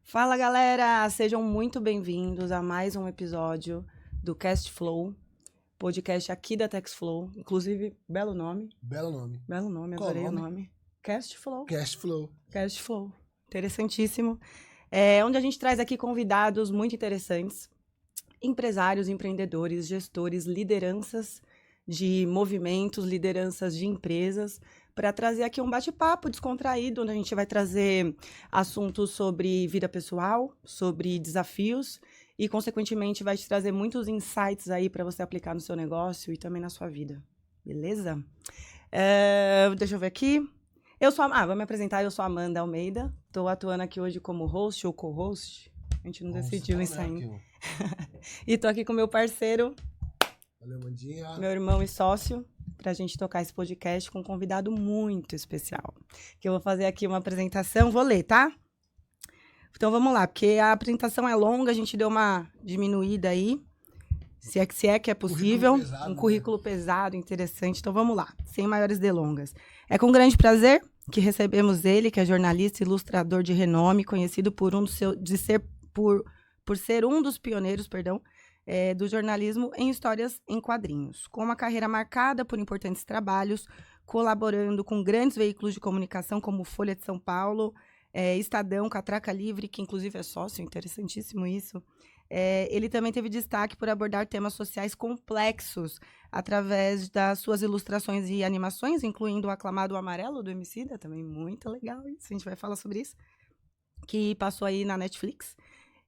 Fala, galera! Sejam muito bem-vindos a mais um episódio do Cast Flow, podcast aqui da TexFlow. Inclusive, belo nome. Belo nome. Belo nome, Qual adorei nome? o nome. Cast Flow. Cast Flow. Cast Flow. Interessantíssimo. Onde a gente traz aqui convidados muito interessantes, empresários, empreendedores, gestores, lideranças de movimentos, lideranças de empresas, para trazer aqui um bate-papo descontraído, onde a gente vai trazer assuntos sobre vida pessoal, sobre desafios e, consequentemente, vai te trazer muitos insights aí para você aplicar no seu negócio e também na sua vida. Beleza? Deixa eu ver aqui. Vou me apresentar, eu sou a Amanda Almeida, estou atuando aqui hoje como host ou co-host, a gente não decidiu isso ainda. E estou aqui com meu parceiro, Valeu, Mandinha. meu irmão e sócio, para a gente tocar esse podcast com um convidado muito especial. Que eu vou fazer aqui uma apresentação, vou ler, tá? Então vamos lá, porque a apresentação é longa, a gente deu uma diminuída aí, se é que é possível. Currículo pesado, currículo pesado, interessante. Então vamos lá, sem maiores delongas. É com grande prazer que recebemos ele, que é jornalista e ilustrador de renome, conhecido por ser um dos pioneiros, do jornalismo em histórias em quadrinhos, com uma carreira marcada por importantes trabalhos, colaborando com grandes veículos de comunicação como Folha de São Paulo, Estadão, Catraca Livre, que inclusive é sócio, interessantíssimo isso. Ele também teve destaque por abordar temas sociais complexos através das suas ilustrações e animações, incluindo o aclamado Amarelo do Emicida, também muito legal isso, a gente vai falar sobre isso, que passou aí na Netflix.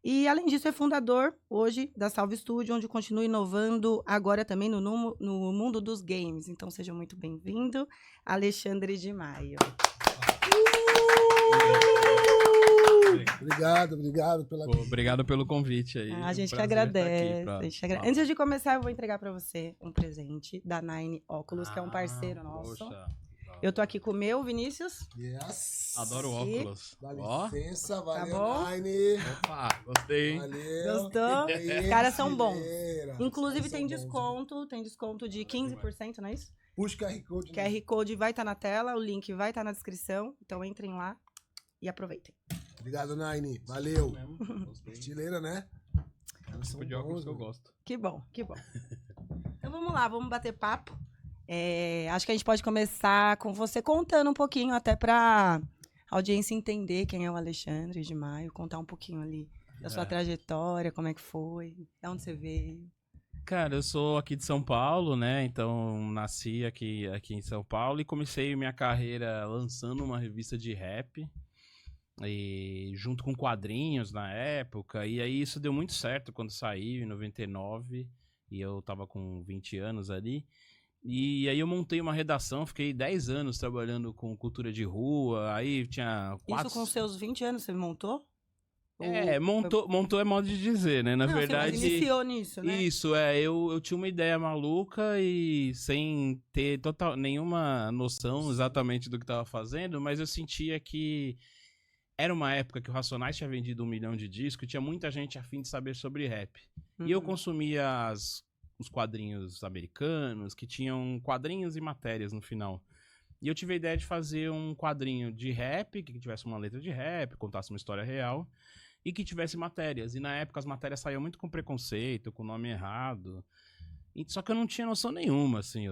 E, além disso, é fundador, hoje, da Salve Studio, onde continua inovando agora também no mundo dos games. Então, seja muito bem-vindo, Alexandre de Maio. Obrigado Obrigado pelo convite aí. A gente que agradece. Antes de começar, eu vou entregar para você um presente da Nine Óculos, que é um parceiro nosso. Poxa. Eu tô aqui com o meu, Vinícius. Yes. Adoro óculos. Dá licença, valeu, bom? Nine. Opa, gostei, hein? Valeu. Gostou? Os caras são bons. Fileira. Inclusive, Os tem caras são bons, desconto de 15%, não é isso? Puxa o QR Code. QR Code vai estar na tela, o link vai estar na descrição. Então, entrem lá e aproveitem. Obrigado, Nine. Valeu. Gostei. Estileira, né? Elas são Tipo de óculos que eu bons, gosto. Que bom. Então, vamos lá, vamos bater papo. Acho que a gente pode começar com você contando um pouquinho, até para a audiência entender quem é o Alexandre de Maio, contar um pouquinho ali da sua trajetória, como é que foi, de onde você veio. Cara, eu sou aqui de São Paulo, né? Então, nasci aqui em São Paulo e comecei minha carreira lançando uma revista de rap. E junto com quadrinhos na época. E aí isso deu muito certo quando saiu, em 99. E eu tava com 20 anos ali. E aí eu montei uma redação, fiquei 10 anos trabalhando com cultura de rua, aí tinha 4... Isso com seus 20 anos você montou? Montou é modo de dizer, né? Na verdade... Você iniciou nisso, né? Isso, eu tinha uma ideia maluca e sem ter nenhuma noção exatamente do que estava fazendo, mas eu sentia que era uma época que o Racionais tinha vendido 1 milhão de discos e tinha muita gente a fim de saber sobre rap. E eu consumia os quadrinhos americanos, que tinham quadrinhos e matérias no final. E eu tive a ideia de fazer um quadrinho de rap, que tivesse uma letra de rap, contasse uma história real, e que tivesse matérias. E na época as matérias saíam muito com preconceito, com nome errado. Só que eu não tinha noção nenhuma, assim,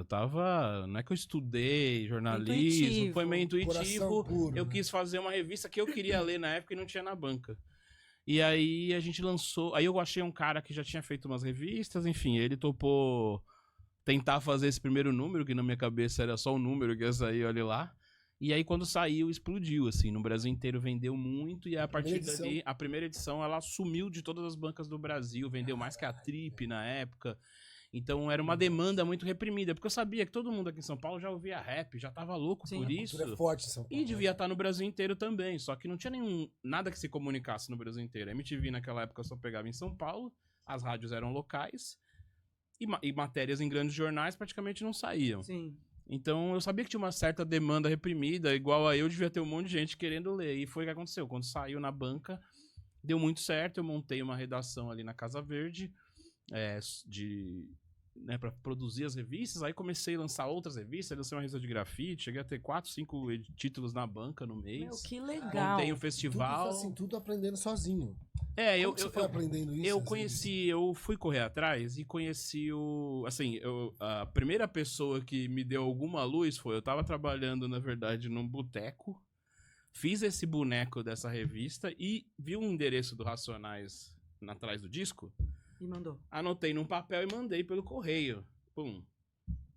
não é que eu estudei jornalismo, foi meio intuitivo, puro, eu né? quis fazer uma revista que eu queria ler na época e não tinha na banca. E aí a gente lançou, aí eu achei um cara que já tinha feito umas revistas, enfim, ele topou tentar fazer esse primeiro número, que na minha cabeça era só o número que ia sair, olha lá. E aí quando saiu, explodiu, assim, no Brasil inteiro vendeu muito, e a partir dali, a primeira edição, ela sumiu de todas as bancas do Brasil, vendeu mais que a Trip na época. Então era uma demanda muito reprimida, porque eu sabia que todo mundo aqui em São Paulo já ouvia rap, já tava louco por isso. É forte em São Paulo, e devia estar no Brasil inteiro também, só que não tinha nada que se comunicasse no Brasil inteiro. A MTV naquela época só pegava em São Paulo, as rádios eram locais, e matérias em grandes jornais praticamente não saíam. Sim. Então eu sabia que tinha uma certa demanda reprimida, igual a eu, devia ter um monte de gente querendo ler. E foi o que aconteceu. Quando saiu na banca, deu muito certo, eu montei uma redação ali na Casa Verde, né, pra produzir as revistas. Aí comecei a lançar outras revistas, lancei uma revista de grafite, cheguei a ter 4, 5 títulos na banca no mês. Meu, que legal. Montei um Tudo, festival. assim, tudo aprendendo sozinho. É, Como que você foi aprendendo isso? eu às conheci, eu fui correr atrás e conheci a primeira pessoa que me deu alguma luz eu tava trabalhando, na verdade, num boteco, fiz esse boneco dessa revista e vi um endereço do Racionais atrás do disco, E mandou. anotei num papel e mandei pelo correio. Pum.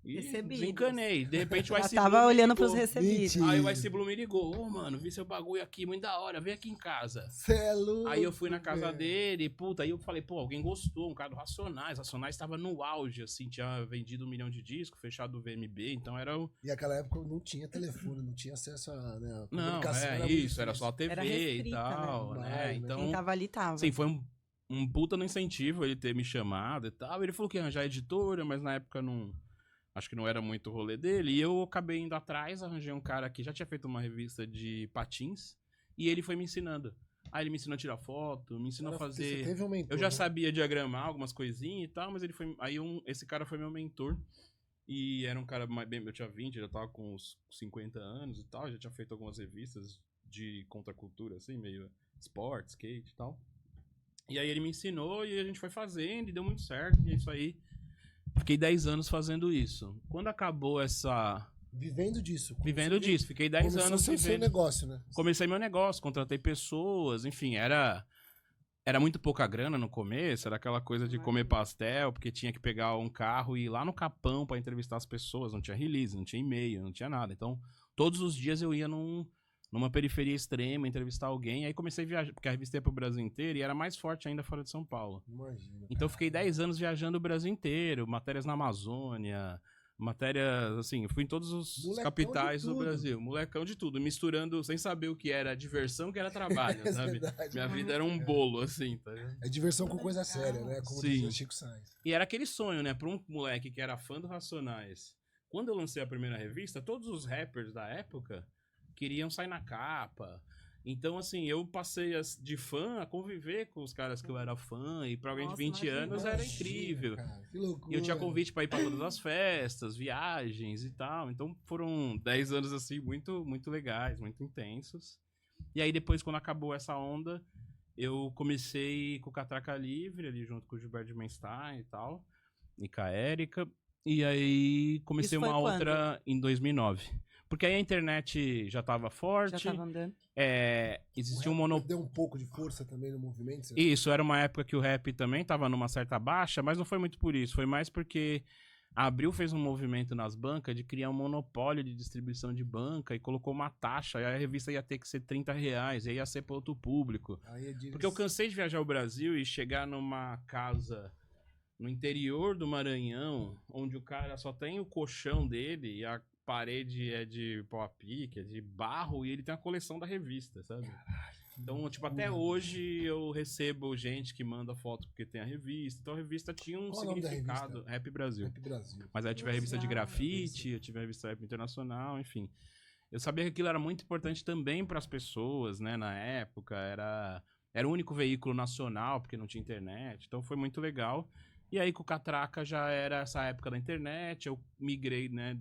E Recebidos. desencanei. De repente o Já Ice tava Blue me olhando ligou. pros recebidos. Mentira. Aí o Ice Blue me ligou. Ô, mano, vi seu bagulho aqui, muito da hora, vem aqui em casa. Cê é louco, Aí eu fui na casa velho. dele, puta, aí eu falei, pô, alguém gostou, um cara do Racionais. Racionais tava no auge, assim, tinha vendido 1 milhão de discos, fechado o VMB, então era o... E naquela época não tinha telefone, não tinha acesso a, né, a Não, comunicação. é muito isso, era difícil. só TV Era e restrita, tal, né? né? Mas, Então, Quem tava ali tava. sim, foi um puta no incentivo ele ter me chamado e tal. Ele falou que ia arranjar editora, mas na época não... Acho que não era muito o rolê dele. E eu acabei indo atrás, arranjei um cara que já tinha feito uma revista de patins. E ele foi me ensinando. Aí ele me ensinou a tirar foto, me ensinou a Você fazer... teve um mentor, Eu já né? sabia diagramar algumas coisinhas e tal, mas ele foi... Aí esse cara foi meu mentor. E era um cara bem... Eu tinha 20, já tava com uns 50 anos e tal. Já tinha feito algumas revistas de contracultura, assim, meio esporte, skate e tal. E aí ele me ensinou e a gente foi fazendo e deu muito certo. E é isso aí. Fiquei 10 anos fazendo isso. Quando acabou essa... Vivendo disso. Vivendo disso. Fiquei 10 Começou anos seu vivendo. negócio, né? Comecei meu negócio, contratei pessoas, enfim, era muito pouca grana no começo, era aquela coisa de comer pastel, porque tinha que pegar um carro e ir lá no Capão pra entrevistar as pessoas, não tinha release, não tinha e-mail, não tinha nada. Então, todos os dias eu ia numa periferia extrema, entrevistar alguém, aí comecei a viajar, porque a revista ia pro Brasil inteiro e era mais forte ainda fora de São Paulo. Imagina. Então eu fiquei 10 anos viajando o Brasil inteiro, matérias na Amazônia, matérias, assim, eu fui em todos os Molecão capitais de do tudo. Brasil, molecão de tudo, misturando, sem saber o que era diversão, o que era trabalho, É sabe? verdade. Minha vida era um bolo, assim, tá ligado? É diversão com coisa séria, né? Como Sim. dizia Chico Sainz. E era aquele sonho, né, pra um moleque que era fã do Racionais. Quando eu lancei a primeira revista, todos os rappers da época queriam sair na capa. Então, assim, eu passei de fã a conviver com os caras que eu era fã, e pra alguém Nossa, de 20 imagina. anos era Imagina, incrível. cara, que loucura. E eu tinha convite pra ir pra todas as festas, viagens e tal. Então foram 10 anos, assim, muito, muito legais, muito intensos. E aí depois, quando acabou essa onda, eu comecei com o Catraca Livre, ali junto com o Gilberto de Menstein e tal, e com a Érica. E aí comecei Isso foi uma quando? outra em 2009. Porque aí a internet já tava forte, Já tava andando. existia um rap monopólio. Deu um pouco de força também no movimento. você- Isso, era uma época que o rap também tava numa certa baixa, mas não foi muito por isso, foi mais porque a Abril fez um movimento nas bancas de criar um monopólio de distribuição de banca e colocou uma taxa, e a revista ia ter que ser R$30, e aí ia ser para outro público. Aí é de- Porque eu cansei de viajar ao Brasil e chegar numa casa no interior do Maranhão, onde o cara só tem o colchão dele e a parede é de pau a pique, é de barro, e ele tem a coleção da revista, sabe? Então, tipo, até hoje eu recebo gente que manda foto porque tem a revista. Então a revista tinha um Qual o nome da significado. revista? Rap Brasil. Rap Brasil. Mas aí eu tive a revista de Legal. grafite, eu tive a revista Rap Internacional, enfim. Eu sabia que aquilo era muito importante também para as pessoas, né? Na época, era o único veículo nacional, porque não tinha internet. Então foi muito legal. E aí com o Catraca já era essa época da internet, eu migrei, né,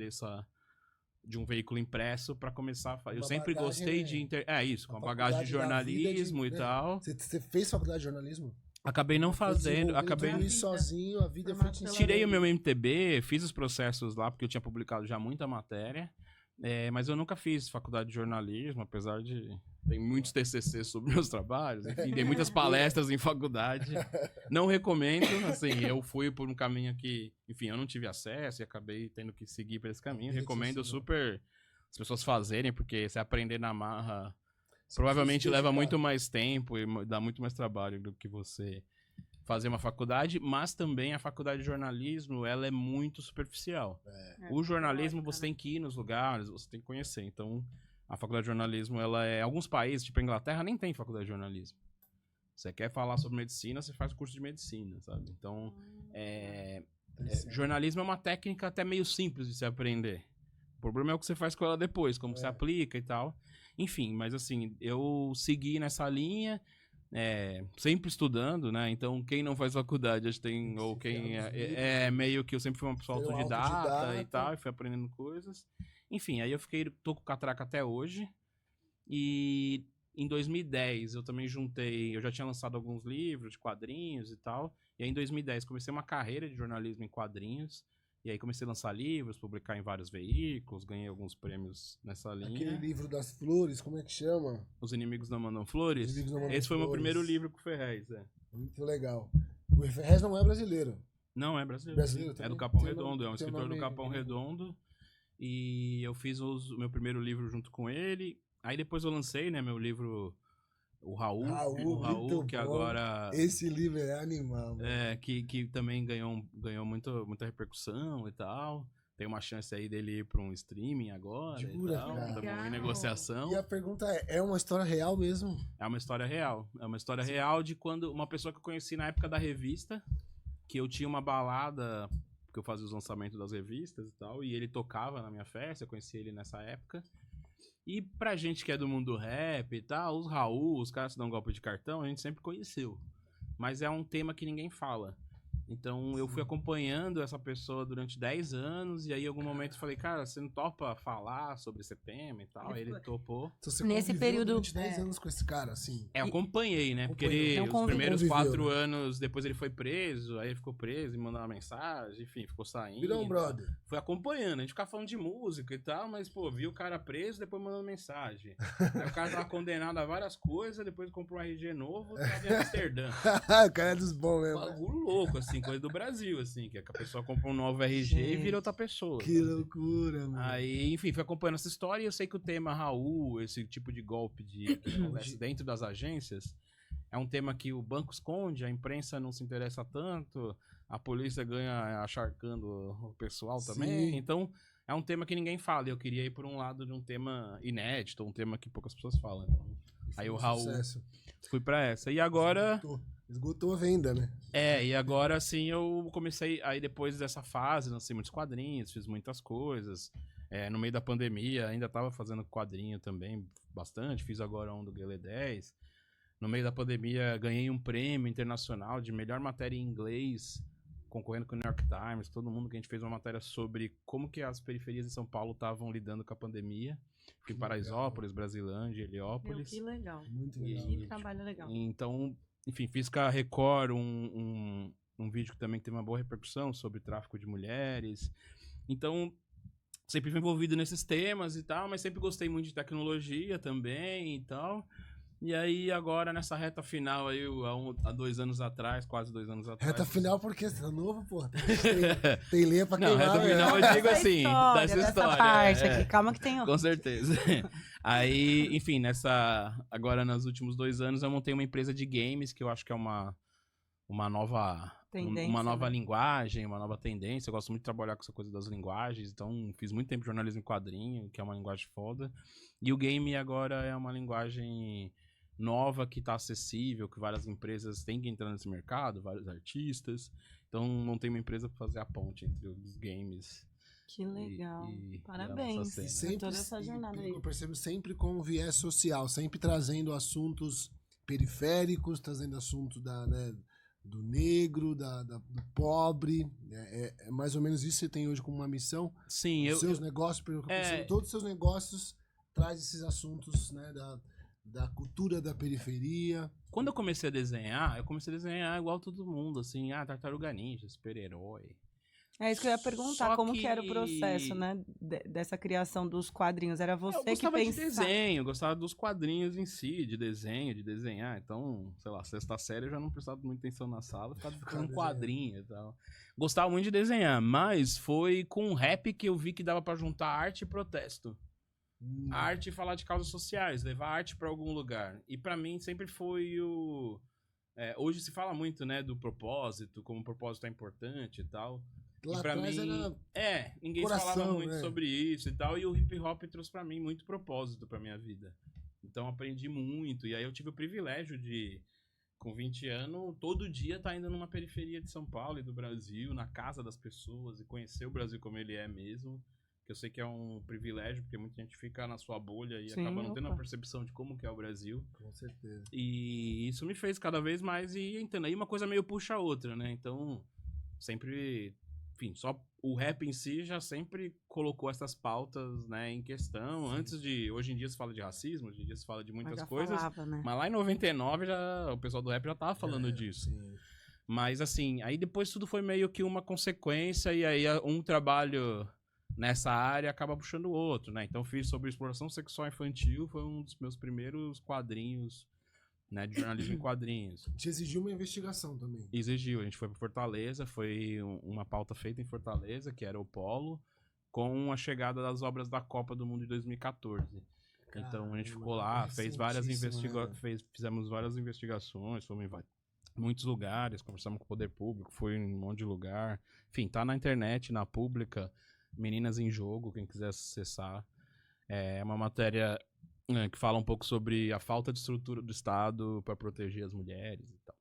de um veículo impresso para começar a fazer. Eu Uma sempre bagagem, gostei né? de... com a A bagagem de faculdade da vida jornalismo e né? tal. Você fez faculdade de jornalismo? Acabei não Foi fazendo, desenvolvendo acabei... tudo isso sozinho, a vida foi Formado te pela ensinando. Tirei o meu MTB, fiz os processos lá, porque eu tinha publicado já muita matéria, mas eu nunca fiz faculdade de jornalismo, apesar de... Tem muitos TCC sobre meus trabalhos, enfim, dei muitas palestras em faculdade. Não recomendo, assim, eu fui por um caminho que, enfim, eu não tive acesso e acabei tendo que seguir por esse caminho. Vida Recomendo difícil, né? super as pessoas fazerem, porque se aprender na marra, Você provavelmente precisa leva dedicar. muito mais tempo e dá muito mais trabalho do que você fazer uma faculdade, mas também a faculdade de jornalismo, ela é muito superficial. O jornalismo você tem que ir nos lugares, você tem que conhecer. Então, a faculdade de jornalismo, ela é... Alguns países, tipo a Inglaterra, nem tem faculdade de jornalismo. Você quer falar sobre medicina, você faz curso de medicina, sabe? Então, jornalismo é uma técnica até meio simples de se aprender. O problema é o que você faz com ela depois, como você aplica e tal. Enfim, mas assim, eu segui nessa linha, sempre estudando, né? Então, quem não faz faculdade, acho que tem, ou quem meio que eu sempre fui uma pessoa autodidata e tal, e fui aprendendo coisas. Enfim, aí tô com o Catraca até hoje. E em 2010 eu também eu já tinha lançado alguns livros de quadrinhos e tal. E aí em 2010 comecei uma carreira de jornalismo em quadrinhos. E aí comecei a lançar livros, publicar em vários veículos, ganhei alguns prêmios nessa linha. Aquele livro das flores, como é que chama? Os Inimigos Não Mandam Flores? Inimigos Não Mandam Esse foi o meu Flores. primeiro livro com o Ferrez, Muito legal. O Ferrez não é brasileiro. Não, é brasileiro. Brasileiro É também? do Capão Tem Redondo, é um tem escritor do nome- Capão Redondo. E eu fiz o meu primeiro livro junto com ele. Aí depois eu lancei, né, meu livro, o Raul, muito que bom. agora... Esse livro é animal. Mano. Que também ganhou muita repercussão e tal. Tem uma chance aí dele ir pra um streaming agora Jura, e tal. cara? Estamos em negociação. E a pergunta é uma história real mesmo? É uma história real. É uma história real de quando uma pessoa que eu conheci na época da revista, que eu tinha uma balada, porque eu fazia os lançamentos das revistas e tal, e ele tocava na minha festa, eu conheci ele nessa época. E pra gente que é do mundo do rap e tal, os Raul, os caras que dão golpe de cartão, a gente sempre conheceu. Mas é um tema que ninguém fala. Então eu fui acompanhando essa pessoa durante 10 anos, e aí em algum momento eu falei, cara, você não topa falar sobre esse tema e tal? Aí ele topou. Então, você Nesse conviveu período, durante 10 anos com esse cara, assim. Eu acompanhei, né? Porque ele, Não os primeiros conviveu, 4 né? anos, depois ele foi preso, aí ele ficou preso e mandou uma mensagem, enfim, ficou saindo. Virou um brother. Fui acompanhando, a gente ficava falando de música e tal, mas, pô, viu o cara preso, depois mandando mensagem. Aí o cara tava condenado a várias coisas, depois comprou um RG novo, tava em Amsterdã. O cara é dos bons mesmo. Bagulho louco, assim, coisa do Brasil, assim, que a pessoa compra um novo RG e vira outra pessoa. Que loucura, mano. Aí, enfim, fui acompanhando essa história e eu sei que o tema Raul, esse tipo de golpe que acontece dentro das agências, é um tema que o banco esconde, a imprensa não se interessa tanto, a polícia ganha acharcando o pessoal também. Sim. Então, é um tema que ninguém fala. E eu queria ir por um lado de um tema inédito, um tema que poucas pessoas falam. Então, aí o Raul, Sucesso. fui pra essa. E agora... Esgotou a venda, né? E agora assim eu comecei, aí depois dessa fase, lancei muitos quadrinhos, fiz muitas coisas. No meio da pandemia ainda tava fazendo quadrinho também, bastante, fiz agora um do Guelé 10. No meio da pandemia ganhei um prêmio internacional de melhor matéria em inglês, concorrendo com o New York Times, todo mundo, que a gente fez uma matéria sobre como que as periferias de São Paulo estavam lidando com a pandemia. Fui em Paraisópolis, Brasilândia, Heliópolis. Que legal. Muito legal. Que trabalho legal. Então, enfim, fiz com a Record um vídeo que também teve uma boa repercussão sobre tráfico de mulheres. Então, sempre fui envolvido nesses temas e tal, mas sempre gostei muito de tecnologia também e tal. E aí, agora, nessa reta final aí, há 2 anos atrás, quase 2 anos atrás... Reta final porque você tá novo, pô. Tem lenha pra Não, queimar. reta final eu digo assim, dessa história. Parte aqui, calma que tem Com certeza. Aí, enfim, agora nos últimos 2 anos eu montei uma empresa de games, que eu acho que é uma nova Tendência, uma nova né? linguagem, uma nova tendência. Eu gosto muito de trabalhar com essa coisa das linguagens, então fiz muito tempo de jornalismo em quadrinho, que é uma linguagem foda. E o game agora é uma linguagem nova que tá acessível, que várias empresas têm que entrar nesse mercado, vários artistas. Então montei uma empresa para fazer a ponte entre os games. Que legal. E Parabéns. a nossa cena. Sempre, Toda essa jornada pelo aí. que eu percebo, sempre com viés social, sempre trazendo assuntos periféricos, trazendo assuntos do negro, do pobre. É mais ou menos isso que você tem hoje como uma missão. Sim, Os seus negócios, pelo que eu percebo, todos os seus negócios trazem esses assuntos, né, da cultura da periferia. Quando eu comecei a desenhar igual todo mundo, assim, Tartaruga Ninja, super-herói. É isso que eu ia perguntar, Só como que era o processo, né, dessa criação dos quadrinhos? Era você que gostava de pensava? desenho, gostava dos quadrinhos em si, de desenho, de desenhar. Então, sei lá, 6ª série eu já não prestava muita atenção na sala, ficava fazendo quadrinho e tal. Gostava muito de desenhar, mas foi com o rap que eu vi que dava pra juntar arte e protesto. Arte e falar de causas sociais, levar arte pra algum lugar. E pra mim sempre foi hoje se fala muito, né, do propósito, como o propósito é importante e tal. Lá e pra atrás mim, ninguém coração, falava muito né? sobre isso e tal. E o hip hop trouxe pra mim muito propósito pra minha vida. Então aprendi muito. E aí eu tive o privilégio de, com 20 anos, todo dia tá indo numa periferia de São Paulo e do Brasil, na casa das pessoas, e conhecer o Brasil como ele é mesmo. que eu sei que é um privilégio, porque muita gente fica na sua bolha e Sim, acaba não tendo opa. a percepção de como que é o Brasil. Com certeza. E isso me fez cada vez mais ir entrando. Aí uma coisa meio puxa a outra, né? Então, sempre... Enfim, só o rap em si já sempre colocou essas pautas, né, em questão. Sim. Antes de... Hoje em dia se fala de racismo, hoje em dia se fala de Mas muitas já coisas. falava, né? Mas lá em 99, o pessoal do rap já tava falando disso. Sim. Mas assim, aí depois tudo foi meio que uma consequência. E aí um trabalho nessa área acaba puxando o outro, né? Então fiz sobre exploração sexual infantil. Foi um dos meus primeiros quadrinhos, né, de jornalismo em quadrinhos. Te exigiu uma investigação também. Exigiu, a gente foi para Fortaleza, foi uma pauta feita em Fortaleza, que era o Polo, com a chegada das obras da Copa do Mundo de 2014. Então a gente ficou lá, fez várias fizemos várias investigações, fomos em muitos lugares, conversamos com o poder público, foi em um monte de lugar. Enfim, tá na internet, na pública, Meninas em Jogo, quem quiser acessar. É uma matéria que fala um pouco sobre a falta de estrutura do Estado para proteger as mulheres e tal.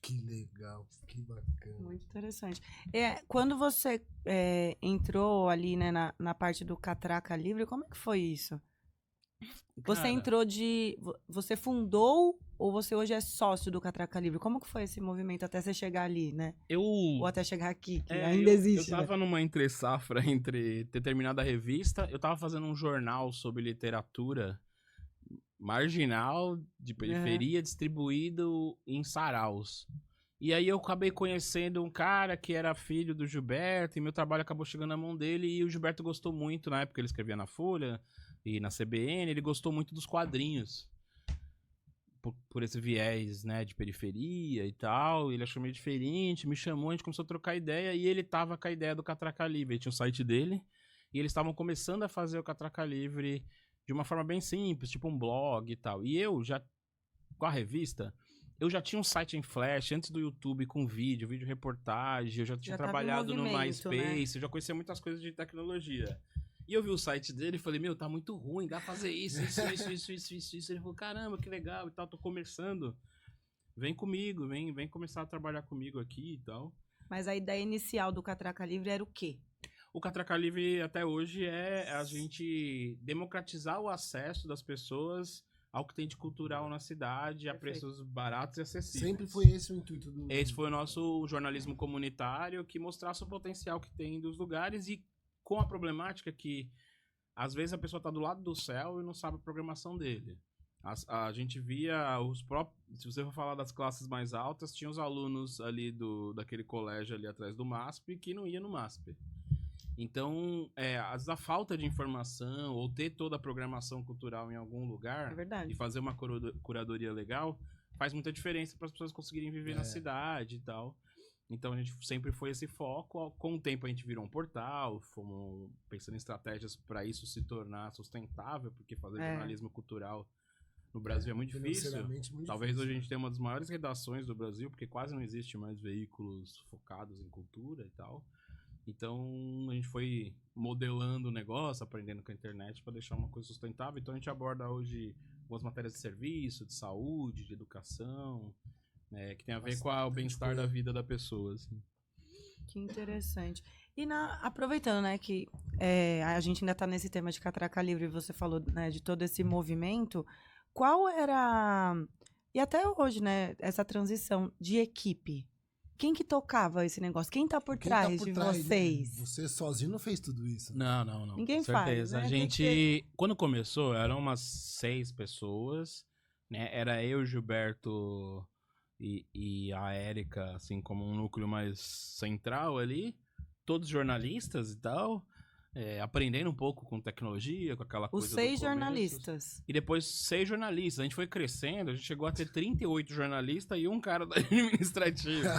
Que legal, que bacana. Muito interessante. Quando você entrou ali, né, na parte do Catraca Livre, como é que foi isso? Você Cara, entrou Você fundou ou você hoje é sócio do Catraca Livre? Como que foi esse movimento até você chegar ali, né? Ou até chegar aqui, que ainda existe, eu tava numa entre-safra entre ter terminado a revista, eu tava fazendo um jornal sobre literatura marginal, de periferia, distribuído em saraus. E aí eu acabei conhecendo um cara que era filho do Gilberto, e meu trabalho acabou chegando na mão dele, e o Gilberto gostou muito, na época ele escrevia na Folha e na CBN, ele gostou muito dos quadrinhos. Por esse viés, né, de periferia e tal, ele achou meio diferente, me chamou, a gente começou a trocar ideia, e ele tava com a ideia do Catraca Livre, ele tinha o site dele, e eles estavam começando a fazer o Catraca Livre de uma forma bem simples, tipo um blog e tal. E eu já, com a revista, eu já tinha um site em Flash antes do YouTube com vídeo reportagem, eu já tinha trabalhado no MySpace, né? Eu já conhecia muitas coisas de tecnologia. E eu vi o site dele e falei, meu, tá muito ruim, dá pra fazer isso. Ele falou, caramba, que legal e tal, tô começando. Vem comigo, vem começar a trabalhar comigo aqui e tal. Mas a ideia inicial do Catraca Livre era o quê? O Catraca Livre até hoje é a gente democratizar o acesso das pessoas ao que tem de cultural na cidade, a preços baratos e acessíveis. Sempre foi esse o intuito do... Esse foi o nosso jornalismo comunitário, que mostrasse o potencial que tem dos lugares e com a problemática que às vezes a pessoa está do lado do céu e não sabe a programação dele. A gente via os próprios... Se você for falar das classes mais altas, tinha os alunos ali daquele colégio ali atrás do MASP que não ia no MASP. Então, às vezes a falta de informação ou ter toda a programação cultural em algum lugar e fazer uma curadoria legal faz muita diferença para as pessoas conseguirem viver na cidade e tal. Então a gente sempre foi esse foco. Com o tempo a gente virou um portal, fomos pensando em estratégias para isso se tornar sustentável, porque fazer jornalismo cultural no Brasil é muito difícil. Talvez hoje a gente tenha uma das maiores redações do Brasil, porque quase não existe mais veículos focados em cultura e tal. Então a gente foi modelando o negócio, aprendendo com a internet para deixar uma coisa sustentável. Então a gente aborda hoje algumas matérias de serviço, de saúde, de educação, que tem a ver com o bem-estar da vida da pessoa. Assim. Que interessante. E aproveitando, né, que a gente ainda está nesse tema de Catraca Livre, você falou, né, de todo esse movimento, qual era, e até hoje, né, essa transição de equipe? Quem que tocava esse negócio? Quem tá por trás de vocês? Você sozinho não fez tudo isso. Né? Não. Ninguém com certeza. faz, né? A gente, quando começou, eram umas 6 pessoas, né? Era eu, Gilberto e a Érica, assim, como um núcleo mais central ali. Todos jornalistas e tal. Aprendendo um pouco com tecnologia, com aquela coisa. Os 6 jornalistas. E depois 6 jornalistas. A gente foi crescendo, a gente chegou a ter 38 jornalistas e um cara da administrativa.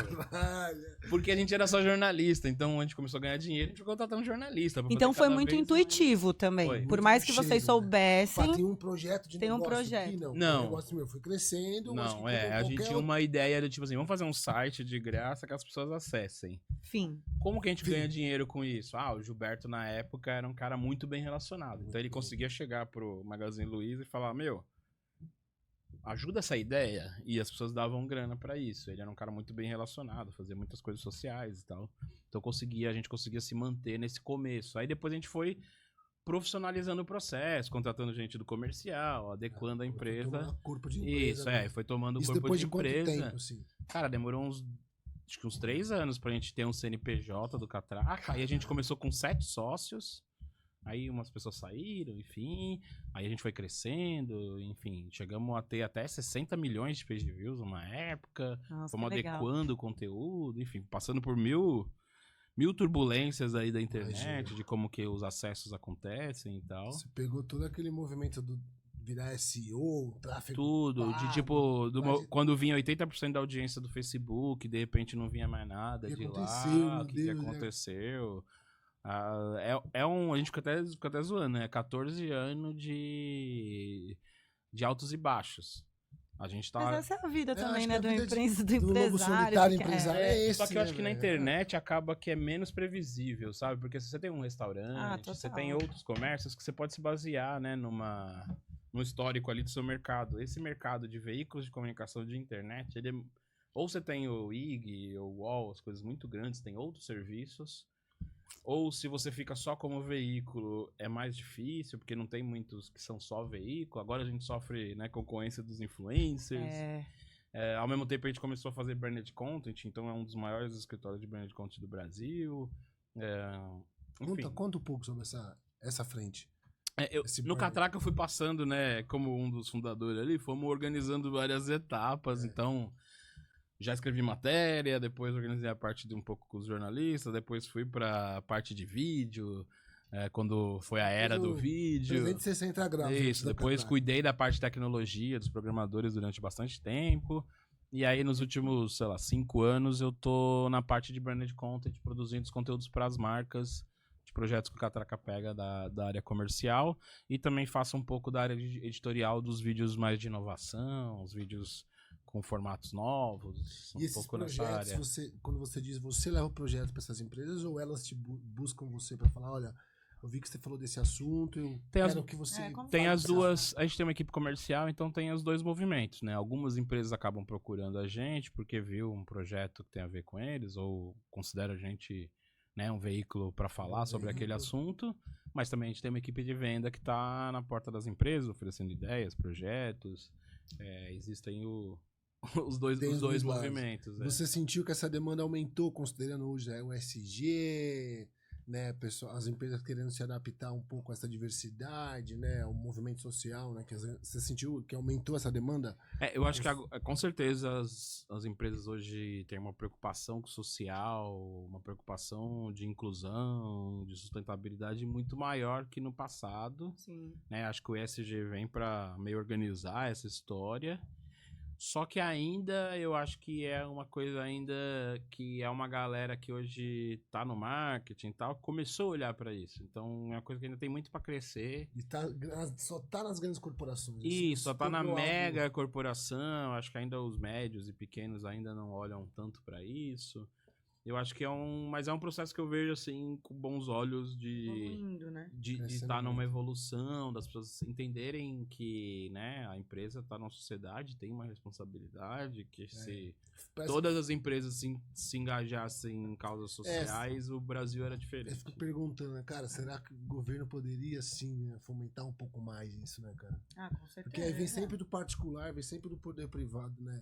Porque a gente era só jornalista, então a gente começou a ganhar dinheiro, a gente foi contratando jornalista. Então foi muito intuitivo também. Foi. Por mais que vocês soubessem. Tem um projeto de negócio. Tem um projeto. Aqui, não. O negócio meu foi crescendo. Não, a gente tinha uma ideia de tipo assim, vamos fazer um site de graça que as pessoas acessem. Fim. Como que a gente ganha dinheiro com isso? O Gilberto na época era um cara muito bem relacionado. Então ele conseguia chegar pro Magazine Luiza e falar, meu, ajuda essa ideia. E as pessoas davam grana pra isso. Ele era um cara muito bem relacionado, fazia muitas coisas sociais e tal. Então a gente conseguia se manter nesse começo. Aí depois a gente foi profissionalizando o processo, contratando gente do comercial, adequando a empresa. Foi tomando corpo de empresa. Isso, foi tomando Isso corpo depois de de quanto empresa. tempo, assim? Cara, demorou acho que uns 3 anos pra gente ter um CNPJ do Catraca. Aí a gente começou com 7 sócios. Aí umas pessoas saíram, enfim. Aí a gente foi crescendo, enfim. Chegamos a ter até 60 milhões de page views numa época. Nossa, Fomos que legal. adequando o conteúdo, enfim, passando por mil turbulências aí da internet, Imagina. de como que os acessos acontecem e tal. Você pegou todo aquele movimento do virar SEO, tráfego Tudo, de pago, tipo, quase- quando vinha 80% da audiência do Facebook, de repente não vinha mais nada O que de aconteceu, lá, meu o que Deus, né? aconteceu. A gente fica até zoando, né? 14 anos de altos e baixos. A gente tá. Mas essa é a vida também, acho né? que Do a vida do do lobo empresário. solitário que empresário é esse, Só que eu acho né, que na velho? internet acaba que é menos previsível, sabe? Porque se você tem um restaurante, total. você tem outros comércios que você pode se basear, né, no histórico ali do seu mercado. Esse mercado de veículos de comunicação de internet, ou você tem o IG, ou o UOL, as coisas muito grandes, tem outros serviços. Ou se você fica só como veículo, é mais difícil, porque não tem muitos que são só veículo. Agora a gente sofre, né, concorrência dos influencers. Ao mesmo tempo a gente começou a fazer branded content, então é um dos maiores escritórios de branded content do Brasil. Enfim. Conta um pouco sobre essa frente. No Catraca eu fui passando, né, como um dos fundadores ali, fomos organizando várias etapas, então já escrevi matéria, depois organizei a parte de um pouco com os jornalistas, depois fui pra parte de vídeo, quando foi a era do vídeo. 360 graus. Isso, depois cuidei da parte de tecnologia dos programadores durante bastante tempo. E aí nos últimos, 5 anos eu tô na parte de branded content, produzindo os conteúdos para as marcas, de projetos que o Catraca pega da área comercial. E também faço um pouco da área editorial dos vídeos mais de inovação, os vídeos com formatos novos, e esses pouco nessa área. Quando você diz, você leva o projeto para essas empresas ou elas te buscam você para falar, olha, eu vi que você falou desse assunto, eu quero que você... Tem as duas, a gente tem uma equipe comercial, então tem os dois movimentos, né? Algumas empresas acabam procurando a gente porque viu um projeto que tem a ver com eles ou considera a gente, né, um veículo para falar sobre aquele assunto, mas também a gente tem uma equipe de venda que está na porta das empresas oferecendo ideias, projetos, existem os dois movimentos. Você sentiu que essa demanda aumentou, considerando hoje o SG, né, as empresas querendo se adaptar um pouco a essa diversidade, né, o movimento social, né, você sentiu que aumentou essa demanda? Eu acho que com certeza as empresas hoje têm uma preocupação social, uma preocupação de inclusão, de sustentabilidade muito maior que no passado. Sim. Né? Acho que o ESG vem para meio organizar essa história. Só que ainda, eu acho que é uma coisa ainda que é uma galera que hoje tá no marketing e tal, começou a olhar para isso. Então, é uma coisa que ainda tem muito para crescer. E só tá nas grandes corporações. Isso, só tá na mega corporação. Acho que ainda os médios e pequenos ainda não olham tanto para isso. Eu acho que mas é um processo que eu vejo assim com bons olhos de estar numa evolução, das pessoas entenderem que, né, a empresa está na sociedade, tem uma responsabilidade, que se todas as empresas se engajassem em causas sociais, o Brasil era diferente. Eu fico perguntando, né, cara, será que o governo poderia sim, né, fomentar um pouco mais isso, né, cara? Com certeza. Porque aí vem sempre do particular, vem sempre do poder privado, né?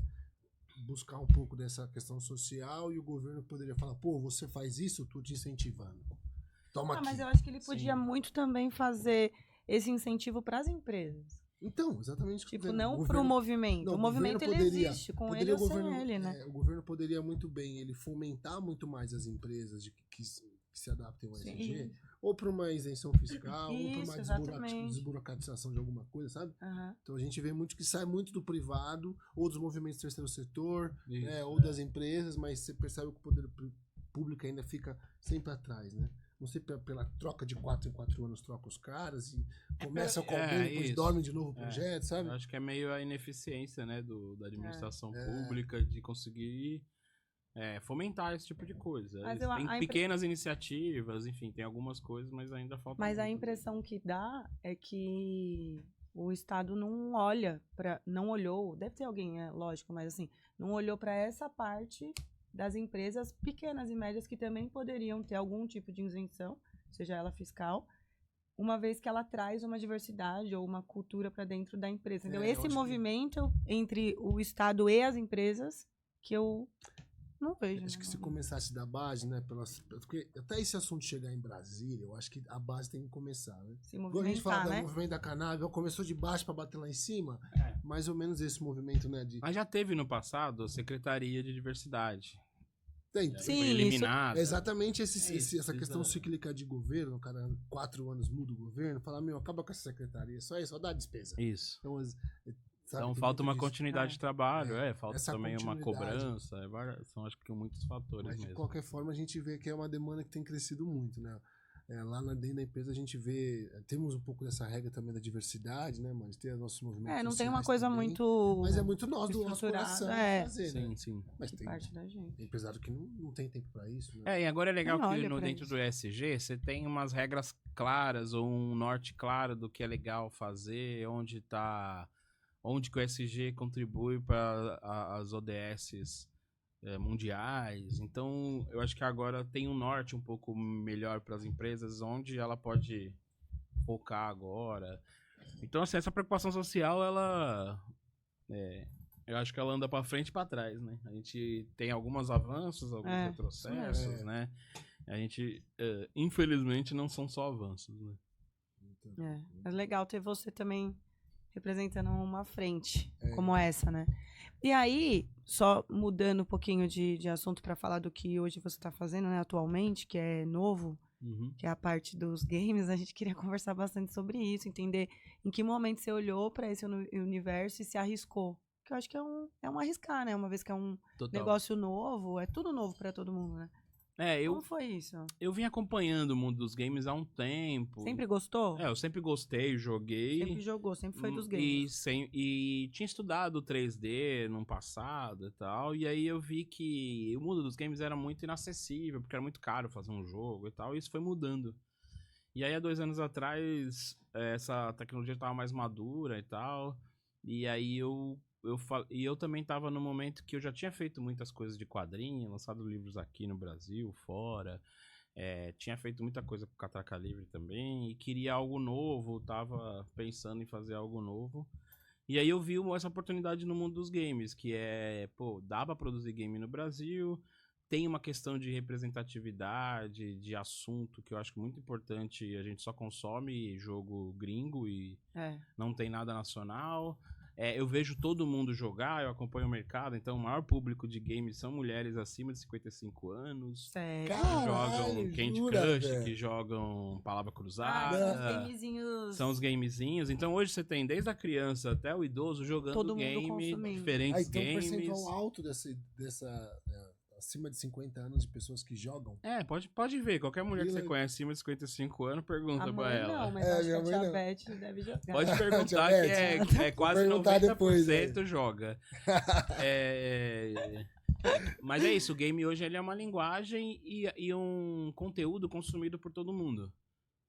Buscar um pouco dessa questão social e o governo poderia falar, pô, você faz isso, eu tô te incentivando. Toma aqui. Mas eu acho que ele podia muito também fazer esse incentivo para as empresas. Então, exatamente. Tipo, não para o movimento. Não, o movimento ele existe, com ele ou sem ele, né? O governo poderia muito bem ele fomentar muito mais as empresas que se adaptem ao ESG, ou para uma isenção fiscal, ou para uma desburocratização de alguma coisa, sabe? Então a gente vê muito que sai muito do privado, ou dos movimentos do terceiro setor, né, ou das empresas, mas você percebe que o poder público ainda fica sempre atrás, né? Não sei, pela troca de 4 em 4 anos troca os caras e começa com alguém, depois dorme de novo o projeto, sabe? Acho que é meio a ineficiência, né, da administração pública de conseguir fomentar esse tipo de coisa. Tem pequenas iniciativas, enfim, tem algumas coisas, mas ainda falta. Mas a impressão que dá é que o Estado não olha não olhou, deve ter alguém, lógico, mas assim, não olhou para essa parte das empresas pequenas e médias que também poderiam ter algum tipo de isenção, seja ela fiscal, uma vez que ela traz uma diversidade ou uma cultura para dentro da empresa. Entendeu? Esse movimento entre o Estado e as empresas que eu não vejo. Acho que se começasse da base, né? Porque até esse assunto chegar em Brasília, eu acho que a base tem que começar, né? Se Quando a gente fala movimentar, né? do movimento da cannabis, começou de baixo para bater lá em cima, mais ou menos esse movimento, né? Mas já teve no passado a Secretaria de Diversidade. Tem. Sim, Foi eliminada. Exatamente essa questão cíclica de governo, cada 4 anos muda o governo, fala, acaba com essa secretaria, só isso, só dá despesa. Isso. Então, Então falta uma continuidade de trabalho, falta essa também uma continuidade. cobrança, são acho que muitos fatores Mas de mesmo. qualquer forma a gente vê que é uma demanda que tem crescido muito, né? Lá dentro da empresa a gente vê, temos um pouco dessa regra também da diversidade, né, mas tem os nossos movimentos não tem uma sociais coisa também, muito... mas é muito nós do nosso coração fazer, Sim, né? sim. Mas tem parte da gente. empresário que não tem tempo para isso, né? E agora é legal Nem que olha pra dentro isso. do ESG você tem umas regras claras ou um norte claro do que é legal fazer, onde que o ESG contribui para as ODS mundiais. Então, eu acho que agora tem um norte um pouco melhor para as empresas, onde ela pode focar agora. Então, assim, essa preocupação social, eu acho que ela anda para frente e para trás, né? A gente tem alguns avanços, alguns retrocessos, né? A gente, infelizmente, não são só avanços, né? É legal ter você também representando uma frente como essa, né? E aí, só mudando um pouquinho de assunto para falar do que hoje você está fazendo, né, atualmente, que é novo, que é a parte dos games, a gente queria conversar bastante sobre isso, entender em que momento você olhou para esse universo e se arriscou. Que eu acho que é um arriscar, né? Uma vez que é um negócio novo, é tudo novo para todo mundo, né? Como foi isso? Eu vim acompanhando o mundo dos games há um tempo. Sempre gostou? Eu sempre gostei, joguei. Sempre jogou, sempre foi dos games. E tinha estudado 3D no passado e tal. E aí eu vi que o mundo dos games era muito inacessível, porque era muito caro fazer um jogo e tal. E isso foi mudando. E aí há 2 anos atrás, essa tecnologia estava mais madura e tal. E aí eu também estava no momento que eu já tinha feito muitas coisas de quadrinho, lançado livros aqui no Brasil, fora. Tinha feito muita coisa com Catraca Livre também. E queria algo novo, tava pensando em fazer algo novo. E aí eu vi essa oportunidade no mundo dos games, que dá pra produzir game no Brasil. Tem uma questão de representatividade, de assunto, que eu acho muito importante. A gente só consome jogo gringo e não tem nada nacional. Eu vejo todo mundo jogar, eu acompanho o mercado, então o maior público de games são mulheres acima de 55 anos. Sério? Que jogam Candy Crush, velho. que jogam Palavra Cruzada. São os gamezinhos. Então hoje você tem desde a criança até o idoso jogando Todo mundo game, consumindo. diferentes Então um games. percentual alto dessa acima de 50 anos de pessoas que jogam. Pode ver. Qualquer mulher que você conhece acima de 55 anos, pergunta A pra mãe ela. não, mas acho que a tia Beth deve jogar. Pode perguntar que é quase 90% depois, joga. Mas é isso, o game hoje ele é uma linguagem e um conteúdo consumido por todo mundo.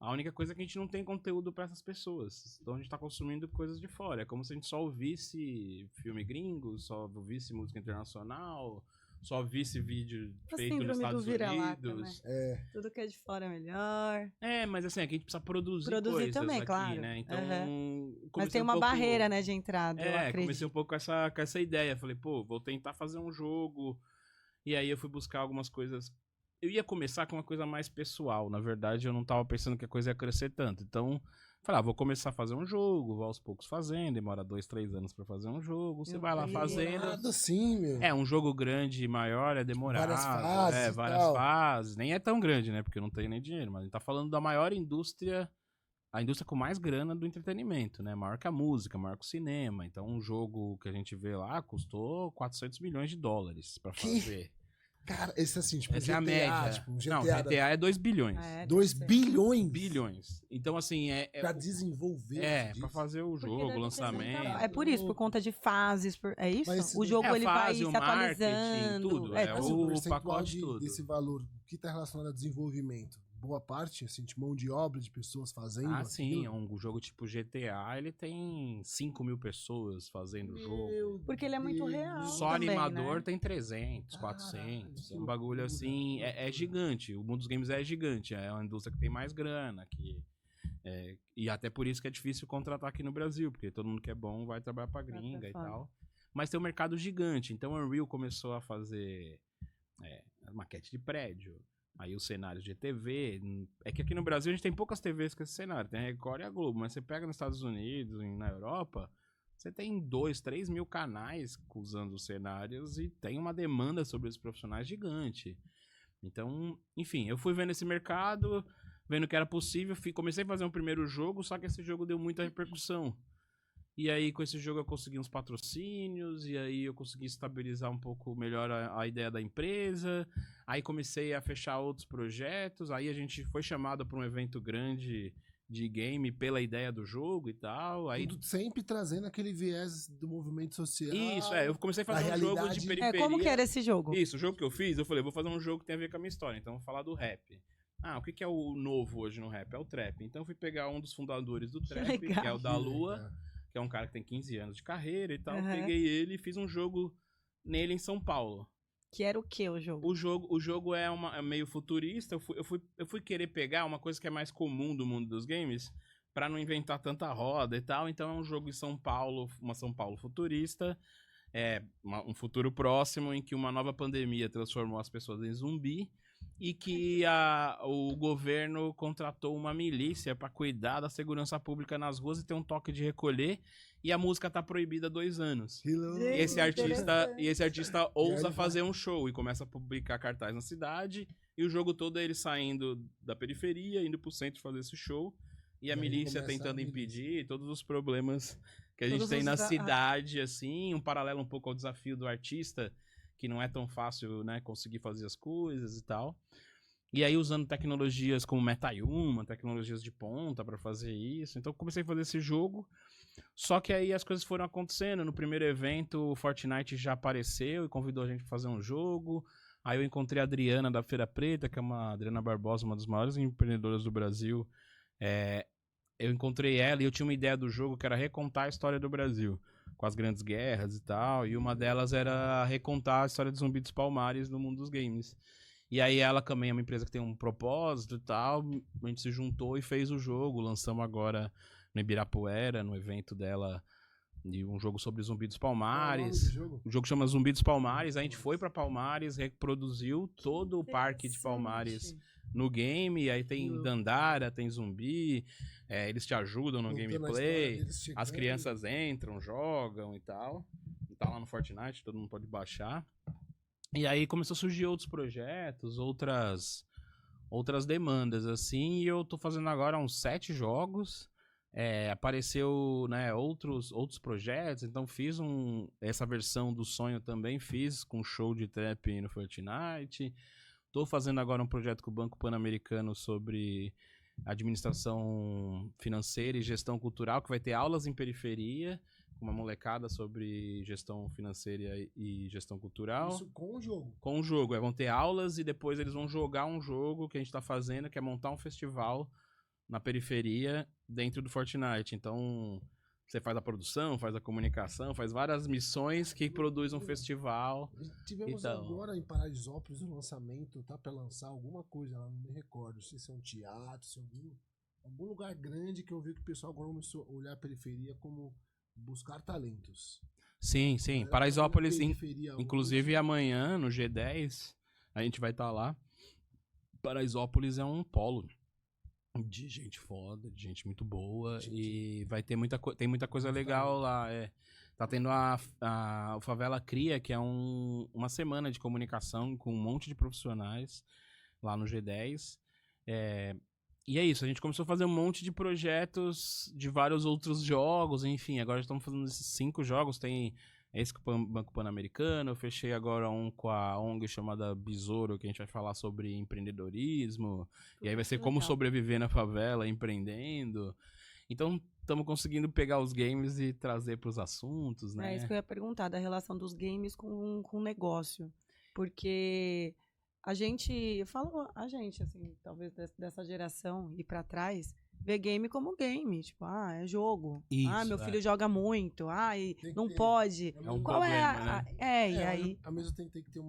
A única coisa é que a gente não tem conteúdo pra essas pessoas. Então a gente tá consumindo coisas de fora. É como se a gente só ouvisse filme gringo, só ouvisse música internacional, só visse vídeo feito nos Estados Unidos. Né? Tudo que é de fora é melhor. Mas assim, aqui a gente precisa produzir coisas também, aqui, claro. Né? Então, mas tem uma barreira, né, de entrada, eu acredito. Comecei um pouco com essa ideia. Falei, vou tentar fazer um jogo. E aí eu fui buscar algumas coisas. Eu ia começar com uma coisa mais pessoal. Na verdade, eu não tava pensando que a coisa ia crescer tanto. Então, falei, vou começar a fazer um jogo, vou aos poucos fazendo, demora 2, 3 anos pra fazer um jogo, você vai lá fazendo. Assim, meu. Um jogo grande e maior é demorado. Várias fases. Fases. Nem é tão grande, né? Porque eu não tenho nem dinheiro. Mas a gente tá falando da maior indústria, a indústria com mais grana do entretenimento, né? Maior que a música, maior que o cinema. Então, um jogo que a gente vê lá custou $400 milhões pra fazer. Cara, esse assim, tipo, essa GTA, é a média. Tipo, um GTA não, GTA é 2 bilhões. 2 bilhões? Bilhões. Então, assim, pra desenvolver. Pra fazer o jogo, o lançamento. É por isso, por conta de fases. É isso? Mas, o jogo ele vai se atualizando. Tudo. O pacote todo. desse valor, o que tá relacionado a desenvolvimento? boa parte, assim, de mão de obra de pessoas fazendo Ah, sim, aquilo? um jogo tipo GTA, ele tem 5.000 pessoas fazendo o jogo. Porque ele é muito real. Só também, animador né? tem 300, Caralho, 400. que É um bagulho loucura, assim, que é loucura. gigante. O mundo dos games é gigante. É uma indústria que tem mais grana. E até por isso que é difícil contratar aqui no Brasil, porque todo mundo que é bom vai trabalhar pra gringa e fora. tal. Mas tem um mercado gigante. Então a Unreal começou a fazer maquete de prédio. Aí os cenários de TV. É que aqui no Brasil a gente tem poucas TVs com esse cenário. Tem a Record e a Globo. Mas você pega nos Estados Unidos e na Europa, você tem 2, 3 mil canais usando os cenários e tem uma demanda sobre os profissionais gigante. Então, enfim, eu fui vendo esse mercado, vendo que era possível. Comecei a fazer um primeiro jogo, só que esse jogo deu muita repercussão. E aí, com esse jogo, eu consegui uns patrocínios, e aí eu consegui estabilizar um pouco melhor a ideia da empresa. Aí comecei a fechar outros projetos, aí a gente foi chamado para um evento grande de game pela ideia do jogo e tal. Aí... Tudo sempre trazendo aquele viés do movimento social. Isso, eu comecei a fazer da um jogo de realidade. periferia. Como que era esse jogo? Isso, o jogo que eu fiz, eu falei, vou fazer um jogo que tem a ver com a minha história, então vou falar do rap. Ah, o que é o novo hoje no rap? É o trap. Então eu fui pegar um dos fundadores do trap, que é o Da Lua, que é um cara que tem 15 anos de carreira e tal. Peguei ele e fiz um jogo nele em São Paulo. Que era o que o jogo? O jogo é meio futurista. Eu fui querer pegar uma coisa que é mais comum do mundo dos games, pra não inventar tanta roda e tal. Então é um jogo em São Paulo, uma São Paulo futurista. Um futuro próximo em que uma nova pandemia transformou as pessoas em zumbi e que o governo contratou uma milícia para cuidar da segurança pública nas ruas e ter um toque de recolher, e a música tá proibida há 2 anos. E esse artista ousa fazer um show e começa a publicar cartaz na cidade, e o jogo todo é ele saindo da periferia, indo pro centro fazer esse show, e a milícia tentando impedir todos os problemas que a gente tem na cidade, assim, um paralelo um pouco ao desafio do artista, que não é tão fácil, né, conseguir fazer as coisas e tal. E aí usando tecnologias como MetaHuman, tecnologias de ponta pra fazer isso. Então eu comecei a fazer esse jogo, só que aí as coisas foram acontecendo. No primeiro evento, o Fortnite já apareceu e convidou a gente pra fazer um jogo. Aí eu encontrei a Adriana da Feira Preta, que é Adriana Barbosa, uma das maiores empreendedoras do Brasil. Eu encontrei ela e eu tinha uma ideia do jogo que era recontar a história do Brasil, com as grandes guerras e tal, e uma delas era recontar a história de Zumbi dos Palmares no mundo dos games. E aí ela também é uma empresa que tem um propósito e tal, a gente se juntou e fez o jogo, lançamos agora no Ibirapuera, no evento dela, de um jogo sobre Zumbi dos Palmares. O jogo chama Zumbi dos Palmares, a gente foi pra Palmares, reproduziu todo o parque de Palmares no game, aí tem Dandara, tem zumbi, eles te ajudam no gameplay, as crianças entram, jogam e tal. Tá lá no Fortnite, todo mundo pode baixar. E aí começou a surgir outros projetos, outras demandas, assim, e eu tô fazendo agora uns 7 jogos. Apareceu, né, outros projetos, então fiz essa versão do sonho também, fiz com show de trap no Fortnite. Tô fazendo agora um projeto com o Banco Pan-Americano sobre administração financeira e gestão cultural, que vai ter aulas em periferia, com uma molecada sobre gestão financeira e gestão cultural. Isso com o jogo? Com o jogo, vão ter aulas e depois eles vão jogar um jogo que a gente tá fazendo, que é montar um festival na periferia dentro do Fortnite. Então, você faz a produção, faz a comunicação, faz várias missões que produz um festival. Tivemos agora em Paraisópolis um lançamento, tá pra lançar alguma coisa lá, não me recordo, se é um teatro, se é algum lugar grande que eu vi que o pessoal agora começou a olhar a periferia como buscar talentos. Sim. Paraisópolis, inclusive amanhã, no G10, a gente vai estar lá. Paraisópolis é um polo de gente foda, de gente muito boa, e vai ter tem muita coisa legal lá. Tá tendo a Favela Cria, que é uma semana de comunicação com um monte de profissionais lá no G10. E é isso, a gente começou a fazer um monte de projetos de vários outros jogos, enfim, agora estamos fazendo esses 5 jogos, tem esse com o Banco Pan-Americano, eu fechei agora um com a ONG chamada Besouro, que a gente vai falar sobre empreendedorismo, e aí vai ser como sobreviver na favela empreendendo. Então, estamos conseguindo pegar os games e trazer para os assuntos, né? É isso que eu ia perguntar, da relação dos games com o negócio, porque eu falo a gente, assim, talvez dessa geração e pra trás, vê game como game. Tipo, é jogo. Isso, Meu filho joga muito. E Tem que não ter- pode. É um Qual é problema, né? E aí... Ao mesmo tempo tem que ter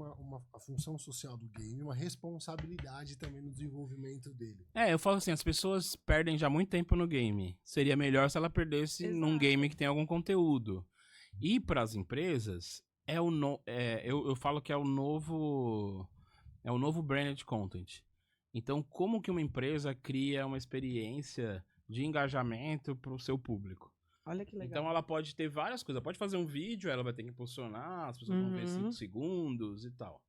a função social do game, uma responsabilidade também no desenvolvimento dele. Eu falo assim, as pessoas perdem já muito tempo no game. Seria melhor se ela perdesse num Exato. game que tem algum conteúdo. E para as empresas, eu falo que é o novo branded content. Então, como que uma empresa cria uma experiência de engajamento para o seu público? Olha que legal. Então, ela pode ter várias coisas. Ela pode fazer um vídeo, ela vai ter que impulsionar, as pessoas vão ver 5 segundos e tal.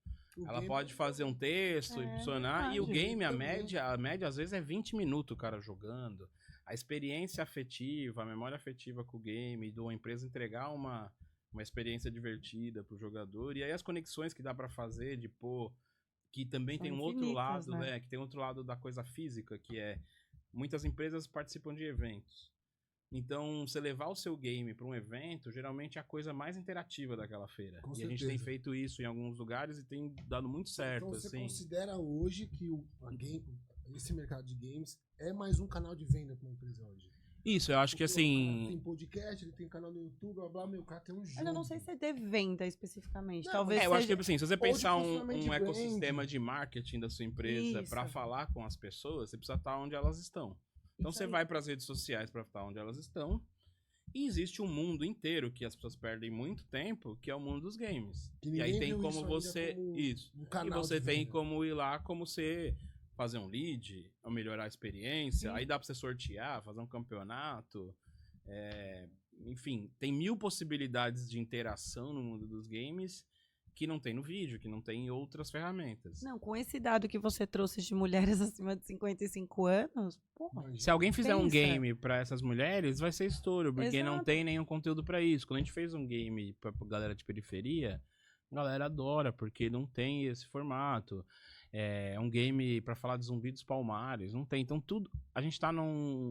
Ela pode fazer um texto, impulsionar. E o game, a média às vezes é 20 minutos o cara jogando. A experiência afetiva, a memória afetiva com o game, de uma empresa entregar uma experiência divertida pro jogador. E aí as conexões que dá pra fazer, que também tem um outro lado, né? Que tem outro lado da coisa física, que é muitas empresas participam de eventos. Então, você levar o seu game para um evento, geralmente é a coisa mais interativa daquela feira. Com e certeza. A gente tem feito isso em alguns lugares e tem dado muito certo. Então você assim. considera hoje que esse mercado de games é mais um canal de venda para uma empresa hoje? Isso, eu acho que assim... Ele tem podcast, ele tem canal no YouTube, blá blá, meu cara tem um jogo. Eu não sei se é de venda especificamente. Não, Talvez eu acho que assim, se você pensar posicionamento de um ecossistema brand. de marketing da sua empresa Isso. para falar com as pessoas, você precisa estar onde elas estão. Então Isso você aí. vai para as redes sociais para estar onde elas estão. E existe um mundo inteiro que as pessoas perdem muito tempo, que é o mundo dos games. Que E aí ninguém tem viu como isso ainda você... como Isso. um E canal você de tem venda. como ir lá, como você fazer um lead, ou melhorar a experiência. Aí dá pra você sortear, fazer um campeonato. Enfim, tem 1000 possibilidades de interação no mundo dos games que não tem no vídeo, que não tem em outras ferramentas. Não, com esse dado que você trouxe de mulheres acima de 55 anos, porra. Imagina. Se alguém fizer um Pensa. game pra essas mulheres, vai ser estouro, porque não Exato. tem nenhum conteúdo pra isso. Quando a gente fez um game pra galera de periferia, a galera adora, porque não tem esse formato. É um game pra falar de Zumbi dos Palmares, não tem. Então tudo, a gente tá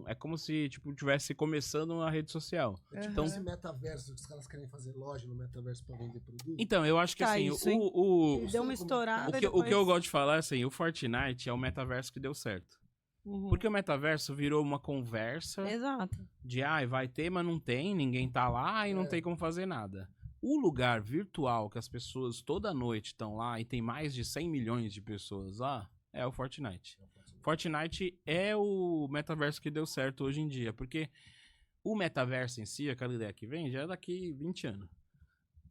é como se, tipo, tivesse começando uma rede social. É tipo Então- esse metaverso, que os caras querem fazer loja no metaverso pra vender produto. Então, eu acho que Tá, assim, isso, hein? o Deu uma estourada. que eu gosto de falar, assim, o Fortnite é o metaverso que deu certo. Uhum. Porque o metaverso virou uma conversa Exato. de, vai ter, mas não tem, ninguém tá lá e não tem como fazer nada. O lugar virtual que as pessoas toda noite estão lá e tem mais de 100 milhões de pessoas lá, é o Fortnite. Fortnite é o metaverso que deu certo hoje em dia, porque o metaverso em si, aquela ideia que vem, já é daqui 20 anos.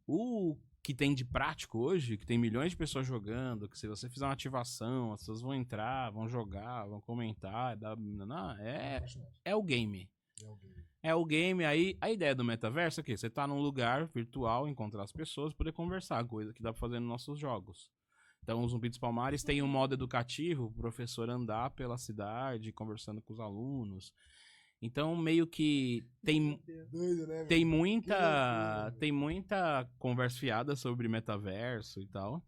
O que tem de prático hoje, que tem milhões de pessoas jogando, que se você fizer uma ativação, as pessoas vão entrar, vão jogar, vão comentar, é o game. É o game, aí a ideia do metaverso é que você tá num lugar virtual, encontrar as pessoas, poder conversar, coisa que dá pra fazer nos nossos jogos. Então, o Zumbi dos Palmares tem um modo educativo, o professor andar pela cidade, conversando com os alunos. Então, meio que tem Doido, né? tem velho? muita conversa fiada sobre metaverso e tal.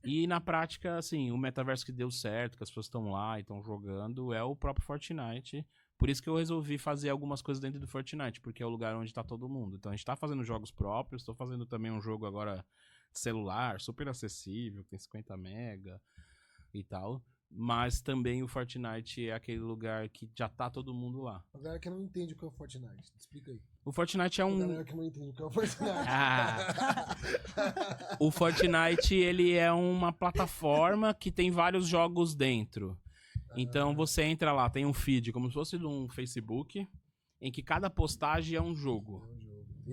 E na prática, assim, o metaverso que deu certo, que as pessoas estão lá e estão jogando, é o próprio Fortnite. Por isso que eu resolvi fazer algumas coisas dentro do Fortnite, porque é o lugar onde tá todo mundo. Então a gente tá fazendo jogos próprios, tô fazendo também um jogo agora celular, super acessível, tem 50 mega e tal. Mas também o Fortnite é aquele lugar que já tá todo mundo lá. A galera que não entende o que é o Fortnite, explica aí. O Fortnite é A um... galera que não entende o que é o Fortnite. O Fortnite, ele é uma plataforma que tem vários jogos dentro. Então você entra lá, tem um feed, como se fosse de um Facebook, em que cada postagem é um jogo.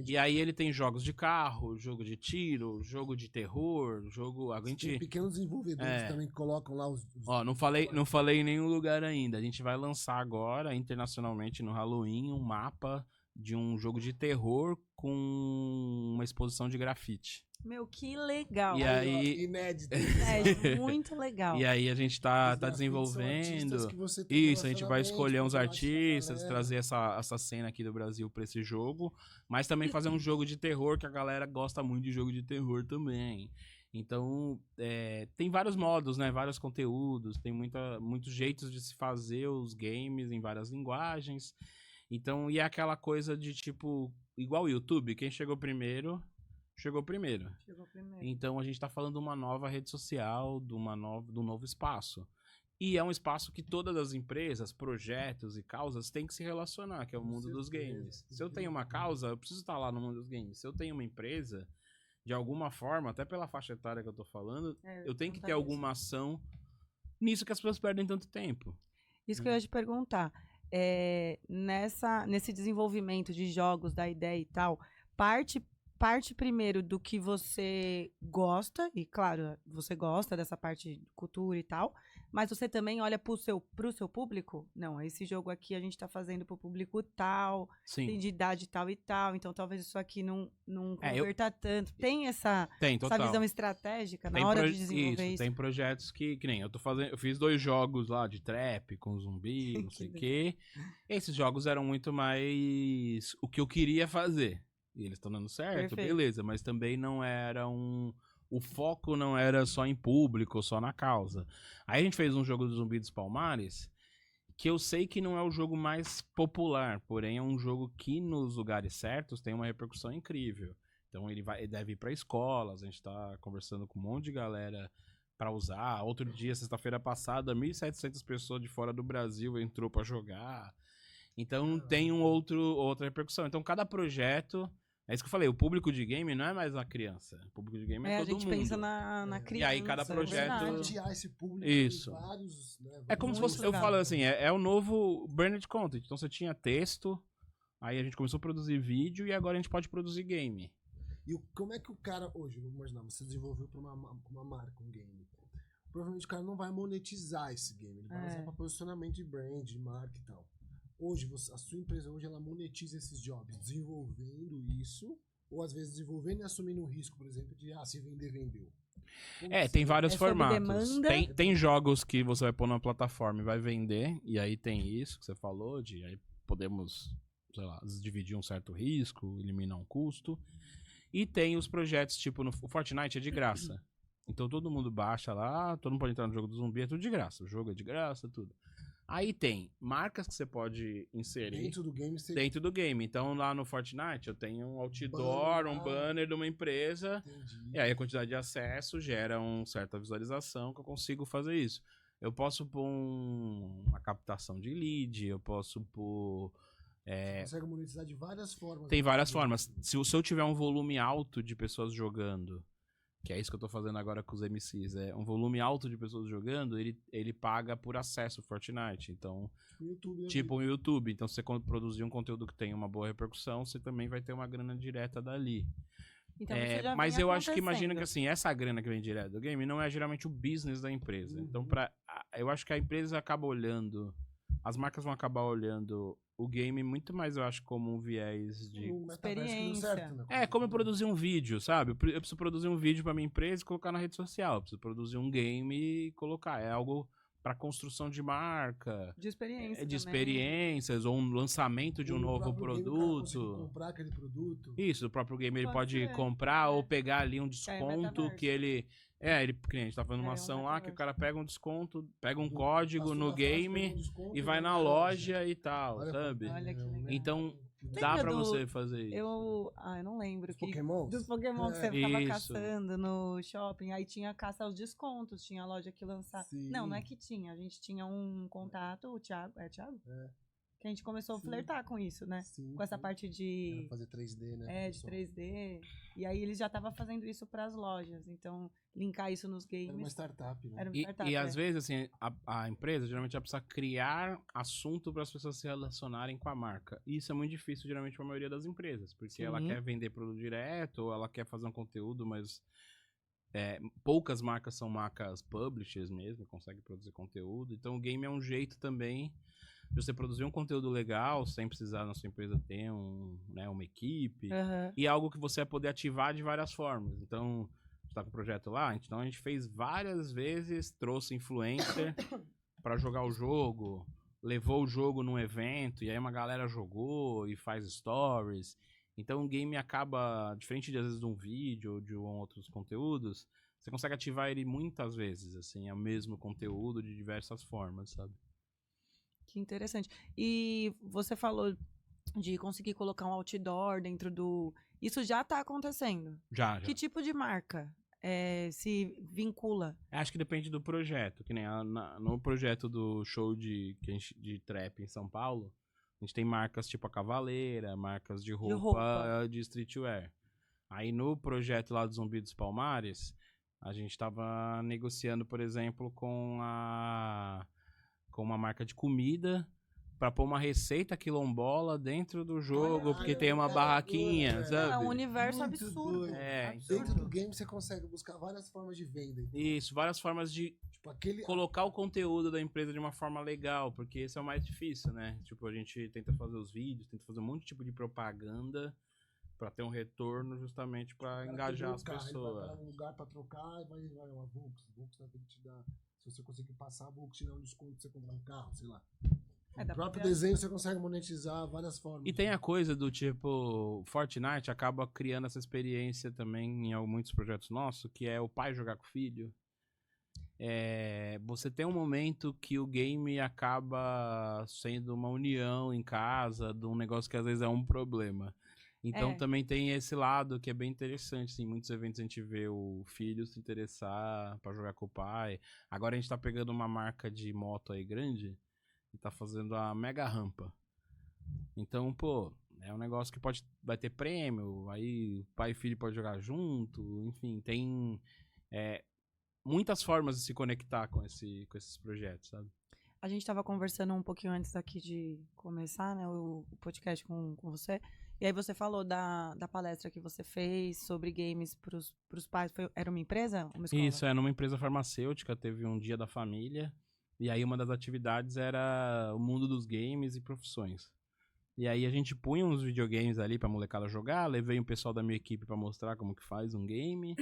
E aí ele tem jogos de carro, jogo de tiro, jogo de terror, jogo... Tem pequenos desenvolvedores também que colocam lá os... Ó, não falei em nenhum lugar ainda. A gente vai lançar agora, internacionalmente, no Halloween, um mapa de um jogo de terror com uma exposição de grafite. Meu, que legal. E aí... Inédito. Muito legal. E aí a gente tá Os grafites são desenvolvendo. artistas que você tem Isso, a gente vai relacionamento, escolher uns você vai achar artistas, a trazer essa cena aqui do Brasil pra esse jogo, mas também fazer um jogo de terror, que a galera gosta muito de jogo de terror também. Então, tem vários modos, né? Vários conteúdos, tem muitos jeitos de se fazer os games em várias linguagens. Então, e é aquela coisa de tipo, igual o YouTube, quem chegou primeiro chegou primeiro. Chegou primeiro. Então a gente tá falando de uma nova rede social, de um novo espaço. E é um espaço que todas as empresas, projetos e causas têm que se relacionar, que é o mundo dos games. Se eu tenho uma causa, eu preciso estar lá no mundo dos games. Se eu tenho uma empresa, de alguma forma, até pela faixa etária que eu tô falando, eu tenho que ter alguma ação nisso que as pessoas perdem tanto tempo. Isso que eu ia te perguntar. Nesse desenvolvimento de jogos, da ideia e tal, parte primeiro do que você gosta, e claro, você gosta dessa parte de cultura e tal, mas você também olha pro seu público? Não, esse jogo aqui a gente tá fazendo pro público tal, tem de idade tal e tal, então talvez isso aqui não converta tanto. Tem essa visão estratégica na hora de desenvolver isso? Tem projetos que nem eu tô fazendo, eu fiz 2 jogos lá de trap com zumbi, não sei o quê. Esses jogos eram muito mais o que eu queria fazer. E eles estão dando certo, beleza, mas também não era o foco não era só em público, só na causa. Aí a gente fez um jogo do Zumbi dos Palmares, que eu sei que não é o jogo mais popular, porém é um jogo que nos lugares certos tem uma repercussão incrível. Então ele deve ir para escolas, a gente tá conversando com um monte de galera para usar. Outro dia, sexta-feira passada, 1.700 pessoas de fora do Brasil entrou para jogar. Então tem outra repercussão. Então cada projeto... É isso que eu falei, o público de game não é mais a criança. O público de game é todo mundo. A gente pensa na criança. E aí cada projeto... esse público isso. Vários, né, é como se fosse, eu falo assim, é o novo branded content. Então você tinha texto, aí a gente começou a produzir vídeo e agora a gente pode produzir game. E como é que o cara, hoje, vamos imaginar, você desenvolveu para uma marca, um game. Provavelmente o cara não vai monetizar esse game, ele vai usar para posicionamento de brand, de marca e tal. Hoje, a sua empresa hoje ela monetiza esses jobs desenvolvendo isso, ou às vezes desenvolvendo e assumindo um risco, por exemplo, de se vender, vendeu. Tem vários formatos. Tem jogos que você vai pôr na plataforma e vai vender, e aí tem isso que você falou, aí podemos, sei lá, dividir um certo risco, eliminar um custo. E tem os projetos, tipo, o Fortnite é de graça. Então todo mundo baixa lá, todo mundo pode entrar no jogo do zumbi, é tudo de graça. O jogo é de graça, tudo. Aí tem marcas que você pode inserir dentro do game. Então lá no Fortnite eu tenho um outdoor, um banner de uma empresa. Entendi. E aí a quantidade de acesso gera uma certa visualização que eu consigo fazer isso. Eu posso pôr uma captação de lead, eu posso pôr... Você consegue monetizar de várias formas. Tem várias formas. Se eu tiver um volume alto de pessoas jogando, que é isso que eu tô fazendo agora com os MCs, um volume alto de pessoas jogando, ele paga por acesso ao Fortnite. Então, tipo o YouTube. Então, se você produzir um conteúdo que tem uma boa repercussão, você também vai ter uma grana direta dali. Então, mas eu acho que imagina que assim, essa grana que vem direto do game não é geralmente o business da empresa. Então, eu acho que a empresa acaba olhando, as marcas vão acabar olhando o game muito mais, eu acho, como um viés de experiência. Certo, né? Como eu produzir um vídeo, sabe? Eu preciso produzir um vídeo pra minha empresa e colocar na rede social. Eu preciso produzir um game e colocar. É algo para construção de marca. De experiência. De experiências, ou um lançamento de um novo produto. Comprar aquele produto. Isso, o próprio game ele pode comprar ou pegar ali um desconto que ele... que a gente tá fazendo uma ação lá que o cara pega um desconto, pega um código no game e vai na loja e tal, sabe? Olha que legal. Então, dá pra você fazer isso. Eu não lembro. Dos Pokémon que você ficava caçando no shopping. Aí tinha caça aos descontos, tinha loja que lançava. Não é que tinha. A gente tinha um contato, o Thiago. É Thiago? Que a gente começou a flertar com isso, né? Com essa parte de... fazer 3D, né? De 3D. E aí eles já estavam fazendo isso para as lojas. Então, linkar isso nos games... Era uma startup, né? E às vezes, assim, a empresa, geralmente, ela precisa criar assunto para as pessoas se relacionarem com a marca. E isso é muito difícil, geralmente, para a maioria das empresas. Porque ela quer vender produto direto, ou ela quer fazer um conteúdo, mas... poucas marcas são marcas publishers mesmo, conseguem produzir conteúdo. Então, o game é um jeito também... de você produzir um conteúdo legal, sem precisar na sua empresa ter uma equipe, e algo que você vai poder ativar de várias formas. Então, a gente tá com um projeto lá, então a gente fez várias vezes, trouxe influencer para jogar o jogo, levou o jogo num evento, e aí uma galera jogou e faz stories. Então o game acaba, diferente de às vezes de um vídeo ou de outros conteúdos, você consegue ativar ele muitas vezes, assim, é o mesmo conteúdo de diversas formas, sabe? Que interessante. E você falou de conseguir colocar um outdoor dentro do... Isso já tá acontecendo. Já. Que tipo de marca se vincula? Acho que depende do projeto. Que nem no projeto do show de trap em São Paulo, a gente tem marcas tipo a Cavaleira, marcas de roupa de streetwear. Aí no projeto lá do Zumbi dos Palmares, a gente tava negociando, por exemplo, com uma marca de comida pra pôr uma receita quilombola dentro do jogo, porque tem uma barraquinha, sabe? É um universo Muito absurdo. doido. Absurdo. Dentro do game você consegue buscar várias formas de venda. Então. Isso, várias formas de Tipo, colocar o conteúdo da empresa de uma forma legal, porque esse é o mais difícil, né? Tipo, a gente tenta fazer os vídeos, tenta fazer um monte de tipo de propaganda pra ter um retorno justamente pra engajar as pessoas. Ele vai para um lugar pra trocar e vai uma Volks vai ter que te dar, se você conseguir passar, a Volks te dá um desconto pra você comprar um carro, sei lá. O próprio desenho você consegue monetizar várias formas. E tem a coisa do tipo, Fortnite acaba criando essa experiência também em muitos projetos nossos, que é o pai jogar com o filho. Você tem um momento que o game acaba sendo uma união em casa, de um negócio que às vezes é um problema. Então também tem esse lado que é bem interessante. Em muitos eventos a gente vê o filho se interessar pra jogar com o pai. Agora a gente tá pegando uma marca de moto aí grande e tá fazendo a mega rampa. Então, pô, é um negócio que vai ter prêmio, aí o pai e filho podem jogar junto, enfim, tem muitas formas de se conectar com esses projetos, sabe? A gente estava conversando um pouquinho antes aqui de começar, né, o podcast com você, e aí você falou da palestra que você fez sobre games pros pais. Era uma empresa? Uma escola? Isso, numa empresa farmacêutica, teve um dia da família. E aí uma das atividades era o mundo dos games e profissões. E aí a gente punha uns videogames ali pra molecada jogar, levei um pessoal da minha equipe pra mostrar como que faz um game.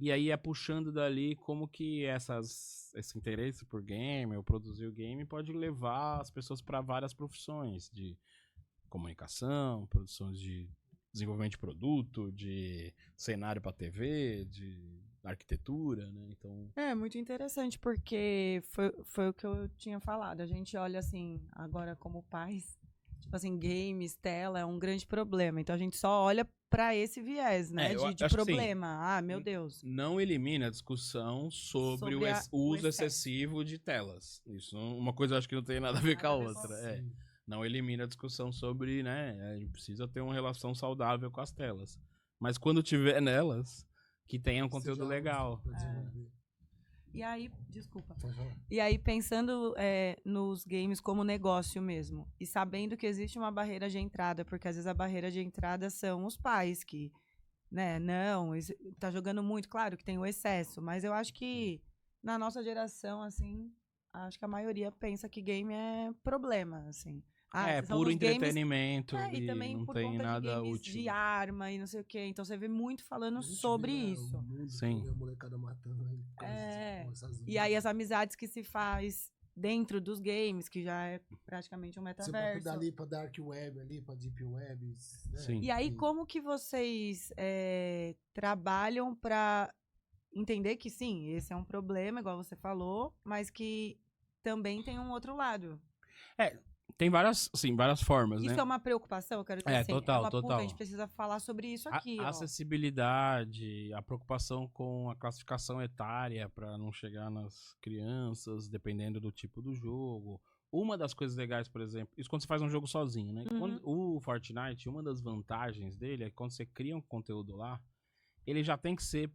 E aí ia puxando dali como que esse interesse por game, ou produzir o game, pode levar as pessoas pra várias profissões, de comunicação, produções de desenvolvimento de produto, de cenário pra TV, de arquitetura, né? Então... É muito interessante, porque foi o que eu tinha falado. A gente olha assim, agora como pais, tipo assim, games, tela é um grande problema. Então a gente só olha pra esse viés, né? De problema. Meu Deus. Não elimina a discussão sobre o uso excessivo de telas. Isso, uma coisa acho que não tem nada a ver com a outra. Não elimina a discussão sobre, né? A gente precisa ter uma relação saudável com as telas. Mas quando tiver nelas, que tenha um conteúdo legal. E aí, desculpa. E aí, pensando nos games como negócio mesmo, e sabendo que existe uma barreira de entrada, porque às vezes a barreira de entrada são os pais que, né, não, tá jogando muito, claro que tem o excesso, mas eu acho que na nossa geração, assim, acho que a maioria pensa que game é problema, assim. Puro entretenimento e também não por tem conta nada de útil. De arma e não sei o quê. Então você vê muito falando sobre isso. Sim. A molecada matando aí. E aí as amizades que se faz dentro dos games, que já é praticamente um metaverso. Você pode dar ali pra Dark Web, ali pra Deep Web. Né? Sim. E aí como que vocês trabalham pra entender que sim, esse é um problema, igual você falou, mas que também tem um outro lado. Tem várias formas, isso, né? Isso é uma preocupação, eu quero dizer assim. Total. A gente precisa falar sobre isso aqui. A acessibilidade, a preocupação com a classificação etária para não chegar nas crianças, dependendo do tipo do jogo. Uma das coisas legais, por exemplo, isso quando você faz um jogo sozinho, né? Quando, o Fortnite, uma das vantagens dele é que quando você cria um conteúdo lá, ele já tem que ser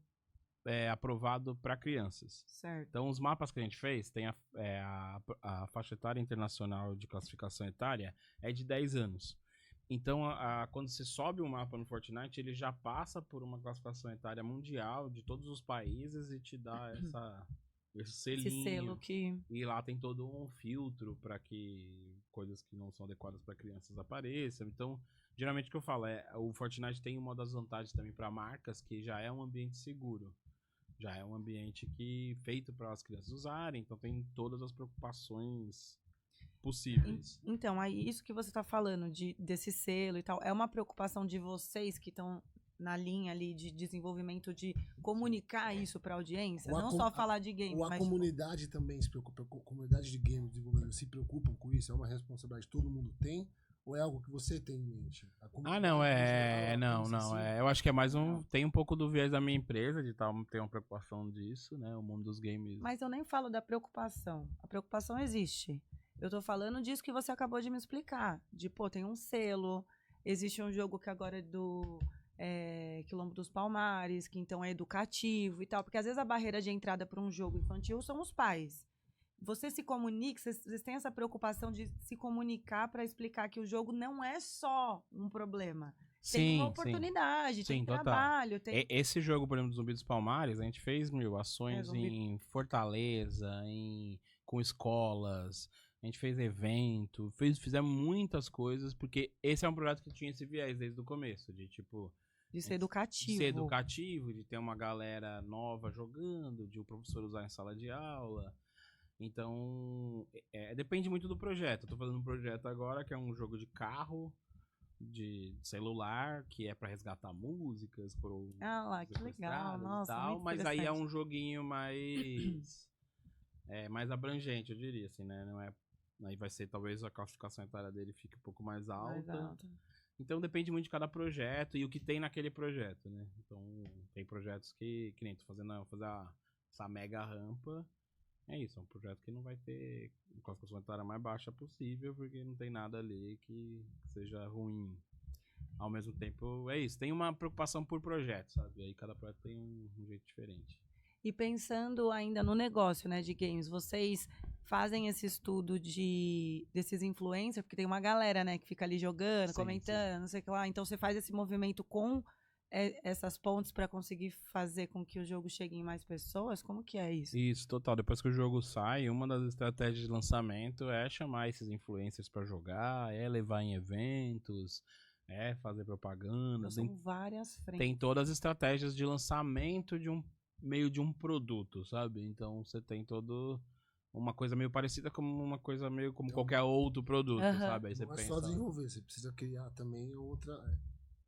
aprovado para crianças. Certo. Então, os mapas que a gente fez, tem a faixa etária internacional de classificação etária é de 10 anos. Então, quando você sobe um mapa no Fortnite, ele já passa por uma classificação etária mundial de todos os países e te dá esse selinho. Esse selo que... E lá tem todo um filtro para que coisas que não são adequadas para crianças apareçam. Então, geralmente o que eu falo o Fortnite tem uma das vantagens também para marcas, que já é um ambiente seguro. Já é um ambiente feito para as crianças usarem, então tem todas as preocupações possíveis. Então, aí isso que você está falando desse selo e tal, é uma preocupação de vocês que estão na linha ali de desenvolvimento, de comunicar isso para a audiência? Não só falar de game, ou a comunidade também se preocupa, a comunidade de game desenvolvedores se preocupam com isso? É uma responsabilidade que todo mundo tem? Ou é algo que você tem em mente? Ah, não, eu acho que é mais tem um pouco do viés da minha empresa, de ter uma preocupação disso, né, o mundo dos games. Mas eu nem falo da preocupação, a preocupação existe. Eu tô falando disso que você acabou de me explicar, de, pô, tem um selo, existe um jogo que agora é do Quilombo dos Palmares, que então é educativo e tal, porque às vezes a barreira de entrada para um jogo infantil são os pais. Você se comunica, vocês têm essa preocupação de se comunicar para explicar que o jogo não é só um problema. Tem uma oportunidade, tem trabalho. Tem... Esse jogo, por exemplo, do Zumbi dos Palmares, a gente fez ações em Fortaleza, com escolas, a gente fez evento, fizemos muitas coisas, porque esse é um projeto que tinha esse viés desde o começo, de tipo... De ser educativo. De ser educativo, de ter uma galera nova jogando, de o professor usar em sala de aula. Então, depende muito do projeto. Eu tô fazendo um projeto agora que é um jogo de carro, de celular, que é pra resgatar músicas. Que legal. Nossa, tal, mas aí é um joguinho mais abrangente, eu diria, assim, né? Não é, aí vai ser, talvez a classificação etária dele fique um pouco mais alta. Então depende muito de cada projeto e o que tem naquele projeto, né? Então tem projetos que nem tô fazer essa mega rampa. É isso, é um projeto que não vai ter classificação etária mais baixa possível, porque não tem nada ali que seja ruim. Ao mesmo tempo, é isso, tem uma preocupação por projeto, sabe? E aí cada projeto tem um jeito diferente. E pensando ainda no negócio, né, de games, vocês fazem esse estudo desses influencers, porque tem uma galera, né, que fica ali jogando, comentando, não sei o que lá. Então você faz esse movimento com essas pontes para conseguir fazer com que o jogo chegue em mais pessoas? Como que é isso? Isso, total. Depois que o jogo sai, uma das estratégias de lançamento é chamar esses influencers para jogar, levar em eventos, fazer propaganda. São várias frentes. Tem todas as estratégias de lançamento de meio de um produto, sabe? Então você tem uma coisa meio parecida como uma coisa meio como qualquer outro produto, sabe? Aí você pensa... só desenvolver, você precisa criar também outra...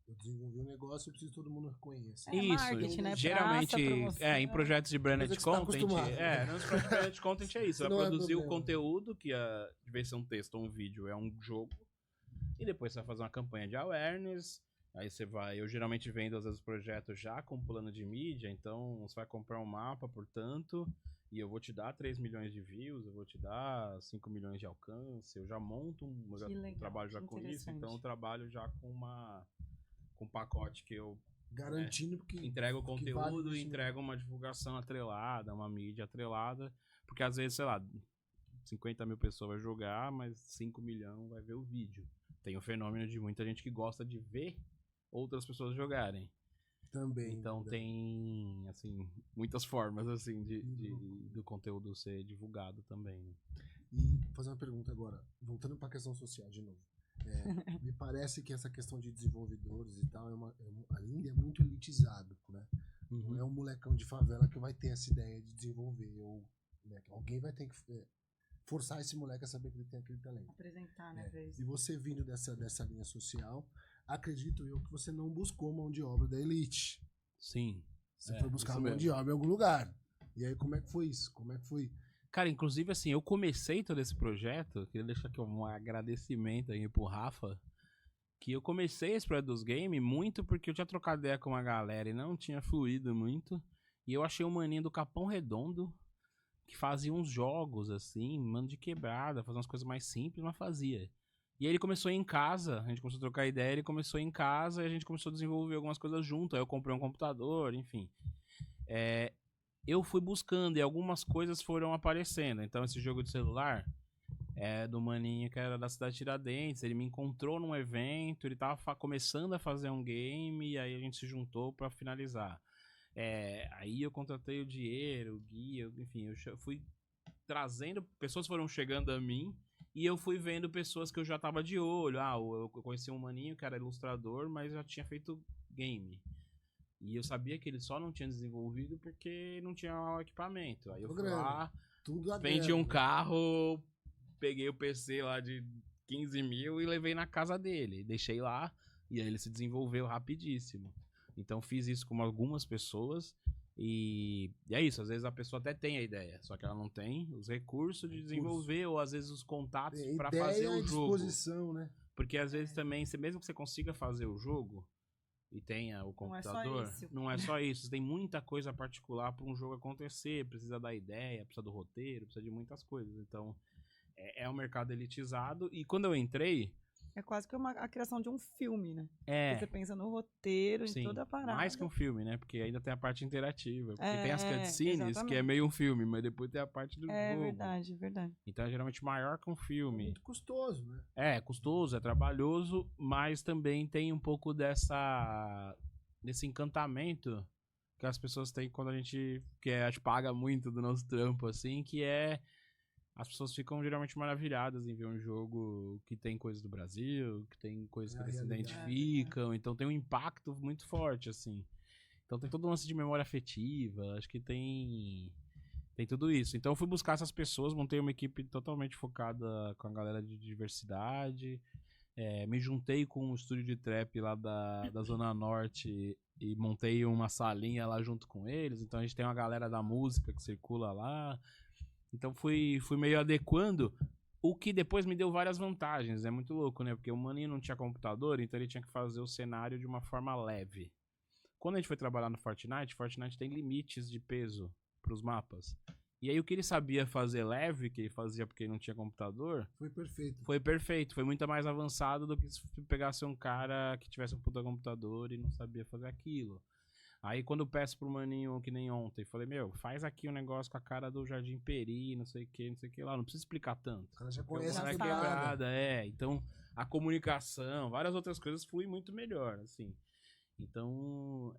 Eu desenvolvi um negócio e preciso que todo mundo reconheça. Marketing, né? Geralmente, em projetos de branded content, nos projetos de branded content é isso. Você vai produzir o conteúdo, que de vez ser um texto ou um vídeo, é um jogo. E depois você vai fazer uma campanha de awareness. Aí eu geralmente vendo às vezes projetos já com plano de mídia, então você vai comprar um mapa, portanto, e eu vou te dar 3 milhões de views, eu vou te dar 5 milhões de alcance, eu já monto trabalho já com isso, então eu trabalho já com um pacote que eu garantindo que entrego o conteúdo e entrego uma divulgação atrelada, uma mídia atrelada, porque às vezes, sei lá, 50 mil pessoas vai jogar, mas 5 milhões vai ver o vídeo. Tem o fenômeno de muita gente que gosta de ver outras pessoas jogarem. Também. Então tem, assim, muitas formas, assim, do conteúdo ser divulgado também. Né? E fazer uma pergunta agora, voltando para a questão social de novo. Me parece que essa questão de desenvolvedores e tal ainda é muito elitizado, né? Não é um molecão de favela que vai ter essa ideia de desenvolver, ou né, alguém vai ter que forçar esse moleque a saber que ele tem aquele talento. Apresentar, né, pra isso. E você vindo dessa linha social, acredito eu que você não buscou mão de obra da elite. Sim. Você foi buscar mão de obra em algum lugar. E aí, como é que foi isso? Como é que foi? Cara, inclusive, assim, eu comecei todo esse projeto, queria deixar aqui um agradecimento aí pro Rafa, que eu comecei esse projeto dos games muito porque eu tinha trocado ideia com uma galera e não tinha fluído muito, e eu achei um maninho do Capão Redondo que fazia uns jogos, assim, mano de quebrada, fazia umas coisas mais simples, mas fazia. E aí ele começou a ir em casa, a gente começou a trocar ideia, ele começou a ir em casa e a gente começou a desenvolver algumas coisas junto, aí eu comprei um computador, enfim. Eu fui buscando e algumas coisas foram aparecendo. Então esse jogo de celular é do maninho que era da cidade de Tiradentes, ele me encontrou num evento, ele tava começando a fazer um game e aí a gente se juntou pra finalizar. Aí eu contratei o Diego, o Gui, enfim, eu fui trazendo, pessoas foram chegando a mim e eu fui vendo pessoas que eu já tava de olho. Eu conheci um maninho que era ilustrador, mas já tinha feito game. E eu sabia que ele só não tinha desenvolvido porque não tinha o equipamento. Aí eu fui lá, vendi um carro, peguei o PC lá de 15 mil e levei na casa dele. Deixei lá e aí ele se desenvolveu rapidíssimo. Então fiz isso com algumas pessoas e é isso. Às vezes a pessoa até tem a ideia, só que ela não tem os recursos de desenvolver ou às vezes os contatos para fazer o jogo. Disposição, né? Porque às vezes também, mesmo que você consiga fazer o jogo e tenha o computador, não é só isso. Tem muita coisa particular para um jogo acontecer. Precisa da ideia, precisa do roteiro, precisa de muitas coisas. Então, é um mercado elitizado. E quando eu entrei... É quase que a criação de um filme, né? Porque você pensa no roteiro, em toda a parada. Mais que um filme, né? Porque ainda tem a parte interativa. Porque tem as cutscenes, exatamente. que é meio um filme, mas depois tem a parte do jogo. É verdade. Então é geralmente maior que um filme. É muito custoso, né? É custoso, é trabalhoso, mas também tem um pouco desse encantamento que as pessoas têm quando a gente paga muito do nosso trampo, assim, que é... As pessoas ficam geralmente maravilhadas em ver um jogo que tem coisas do Brasil, que tem coisas que eles se identificam, então tem um impacto muito forte, assim. Então tem todo um lance de memória afetiva, acho que tem tudo isso. Então eu fui buscar essas pessoas, montei uma equipe totalmente focada com a galera de diversidade, me juntei com um estúdio de trap lá da Zona Norte e montei uma salinha lá junto com eles, então a gente tem uma galera da música que circula lá. Então fui meio adequando, o que depois me deu várias vantagens. É muito louco, né? Porque o maninho não tinha computador, então ele tinha que fazer o cenário de uma forma leve. Quando a gente foi trabalhar no Fortnite tem limites de peso pros mapas. E aí o que ele sabia fazer leve, que ele fazia porque ele não tinha computador... Foi perfeito. Foi muito mais avançado do que se pegasse um cara que tivesse um puta computador e não sabia fazer aquilo. Aí quando eu peço pro maninho, que nem ontem, falei, faz aqui um negócio com a cara do Jardim Peri, não sei o que lá, não precisa explicar tanto. O cara já conhece a quebrada. Então a comunicação, várias outras coisas fluem muito melhor, assim. Então,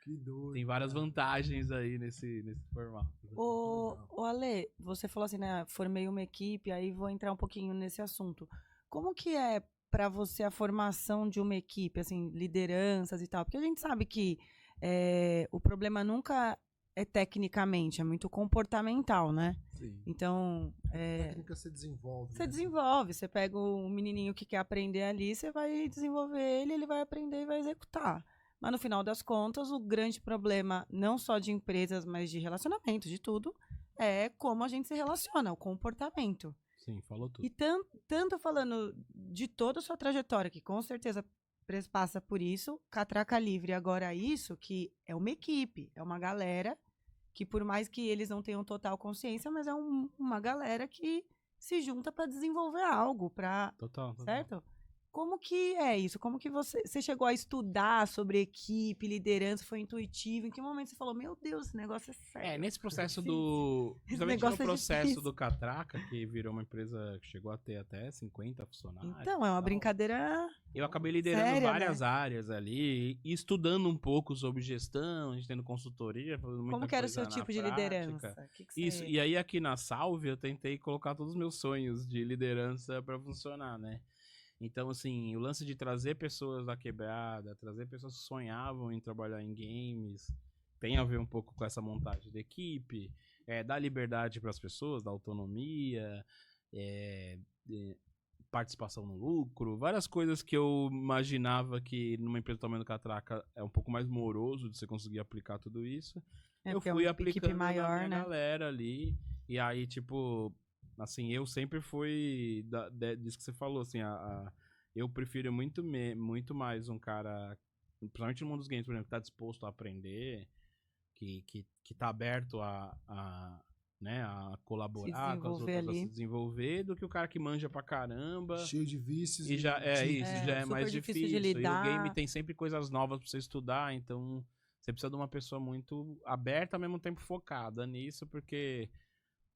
que doido, tem várias vantagens aí nesse formato. Ô Ale, você falou assim, né, formei uma equipe, aí vou entrar um pouquinho nesse assunto. Como que é pra você a formação de uma equipe, assim, lideranças e tal? Porque a gente sabe que o problema nunca é tecnicamente, é muito comportamental, né? Sim. Então, a técnica se desenvolve. Você desenvolve, você pega o menininho que quer aprender ali, você vai desenvolver ele vai aprender e vai executar. Mas no final das contas, o grande problema, não só de empresas, mas de relacionamento, de tudo, é como a gente se relaciona, o comportamento. Sim, falou tudo. E tanto falando de toda a sua trajetória, que com certeza passa por isso, Catraca Livre agora isso, que é uma equipe, é uma galera que por mais que eles não tenham total consciência, mas é uma galera que se junta para desenvolver algo, Total. Certo? Como que é isso? Como que você chegou a estudar sobre equipe, liderança, foi intuitivo? Em que momento você falou, meu Deus, esse negócio é sério? Nesse processo justamente no processo do Catraca, que virou uma empresa que chegou a ter até 50 funcionários. Então, é uma brincadeira. Eu acabei liderando séria, várias né? áreas ali, e estudando um pouco sobre gestão, a gente tendo consultoria, fazendo muita Como que era o seu coisa na tipo de prática. liderança? Que Isso, e aí aqui na Salve eu tentei colocar todos os meus sonhos de liderança para funcionar, né? Então, assim, o lance de trazer pessoas da quebrada, trazer pessoas que sonhavam em trabalhar em games, tem a ver um pouco com essa montagem de equipe, dar liberdade para as pessoas, dar autonomia, participação no lucro, várias coisas que eu imaginava que numa empresa do tamanho do Catraca é um pouco mais moroso de você conseguir aplicar tudo isso. Eu fui aplicando maior, na minha né? galera ali, e aí, tipo... Assim, eu sempre fui disso que você falou, assim, eu prefiro muito mais um cara, principalmente no mundo dos games, por exemplo, que tá disposto a aprender, que tá aberto a colaborar com as outras, a se desenvolver, do que o cara que manja pra caramba. Cheio de vícios. E já é mais difícil difícil. de lidar. E o game tem sempre coisas novas pra você estudar, então você precisa de uma pessoa muito aberta, ao mesmo tempo focada nisso, porque...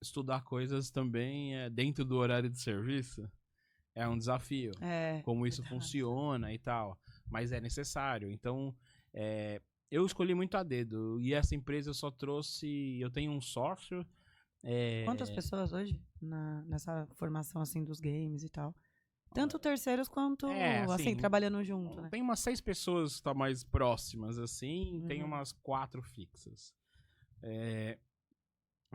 estudar coisas também dentro do horário de serviço é um desafio. Como isso funciona e tal. Mas é necessário. Então, eu escolhi muito a dedo. E essa empresa eu só trouxe... Eu tenho um sócio... Quantas pessoas hoje nessa formação assim dos games e tal? Tanto terceiros quanto, assim, trabalhando junto, né? Tem umas 6 pessoas que estão mais próximas, assim. Tem umas 4 fixas.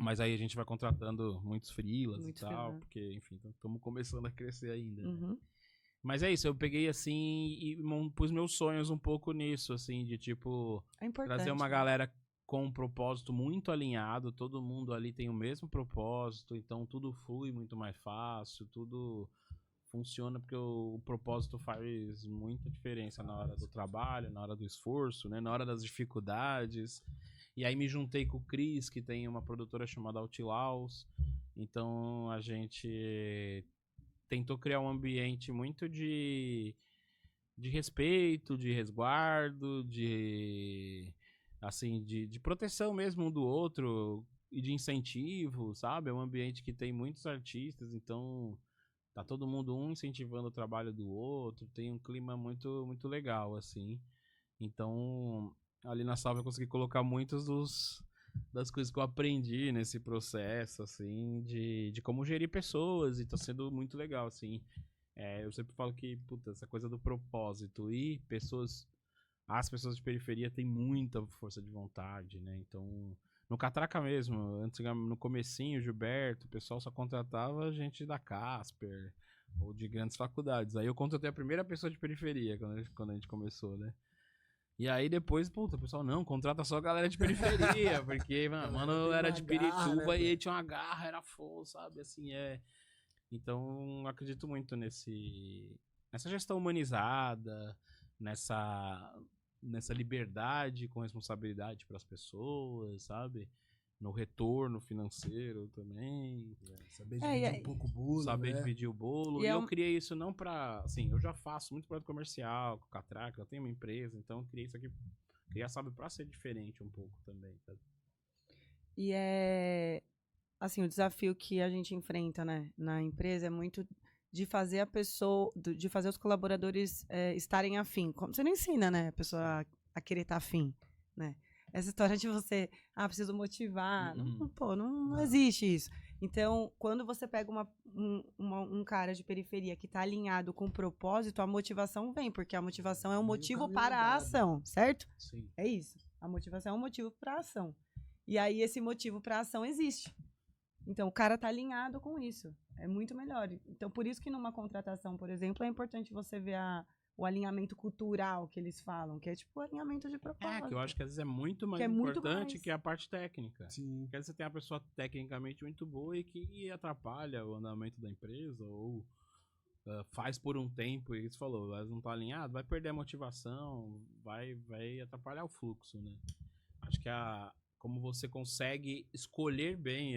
Mas aí a gente vai contratando muitos freelas e tal, porque, enfim, estamos começando a crescer ainda. Né? Mas é isso, eu peguei assim e pus meus sonhos um pouco nisso, assim, de tipo, trazer uma galera com um propósito muito alinhado, todo mundo ali tem o mesmo propósito, então tudo flui muito mais fácil, tudo funciona porque o propósito faz muita diferença na hora do trabalho, na hora do esforço, né? Na hora das dificuldades. E aí me juntei com o Cris, que tem uma produtora chamada Outlaws. Então a gente tentou criar um ambiente muito de respeito, de resguardo, assim, de proteção mesmo um do outro e de incentivo, sabe? É um ambiente que tem muitos artistas, então tá todo mundo um incentivando o trabalho do outro, tem um clima muito, muito legal, assim. Então, ali na Salve eu consegui colocar muitas das coisas que eu aprendi nesse processo, assim, de como gerir pessoas, e tá sendo muito legal, assim. Eu sempre falo que, puta, essa coisa do propósito e as pessoas de periferia têm muita força de vontade, né? Então, no Catraca mesmo, no comecinho, Gilberto, o pessoal só contratava gente da Casper ou de grandes faculdades. Aí eu contratei a primeira pessoa de periferia quando a gente começou, né? E aí depois, puta, o pessoal, não, contrata só a galera de periferia, porque, mano, era de Pirituba e tinha uma garra, era fogo, sabe? Assim, Então, acredito muito nessa gestão humanizada, nessa liberdade com responsabilidade para as pessoas, sabe? No retorno financeiro também. Saber dividir um pouco o bolo, Saber né? dividir o bolo. E eu criei isso não pra... Assim, eu já faço muito projeto comercial, com o Catraca, eu tenho uma empresa, então eu criei isso aqui, sabe, pra ser diferente um pouco também, sabe? E assim, o desafio que a gente enfrenta, né, na empresa é muito de fazer de fazer os colaboradores estarem afim. Como você não ensina, né, a pessoa a querer estar afim, né? Essa história de você, preciso motivar, não existe isso. Então, quando você pega um cara de periferia que está alinhado com o propósito, a motivação vem, porque a motivação é um motivo para a ação, certo? Sim. É isso. A motivação é um motivo para a ação. E aí, esse motivo para a ação existe. Então, o cara tá alinhado com isso. É muito melhor. Então, por isso que numa contratação, por exemplo, é importante você ver o alinhamento cultural que eles falam, que é tipo o alinhamento de propósito. Que eu acho que às vezes é muito mais importante que a parte técnica. Sim. Porque às vezes você tem uma pessoa tecnicamente muito boa e que atrapalha o andamento da empresa, ou faz por um tempo, e você falou, elas não estão alinhadas, vai perder a motivação, vai atrapalhar o fluxo, né? Acho que como você consegue escolher bem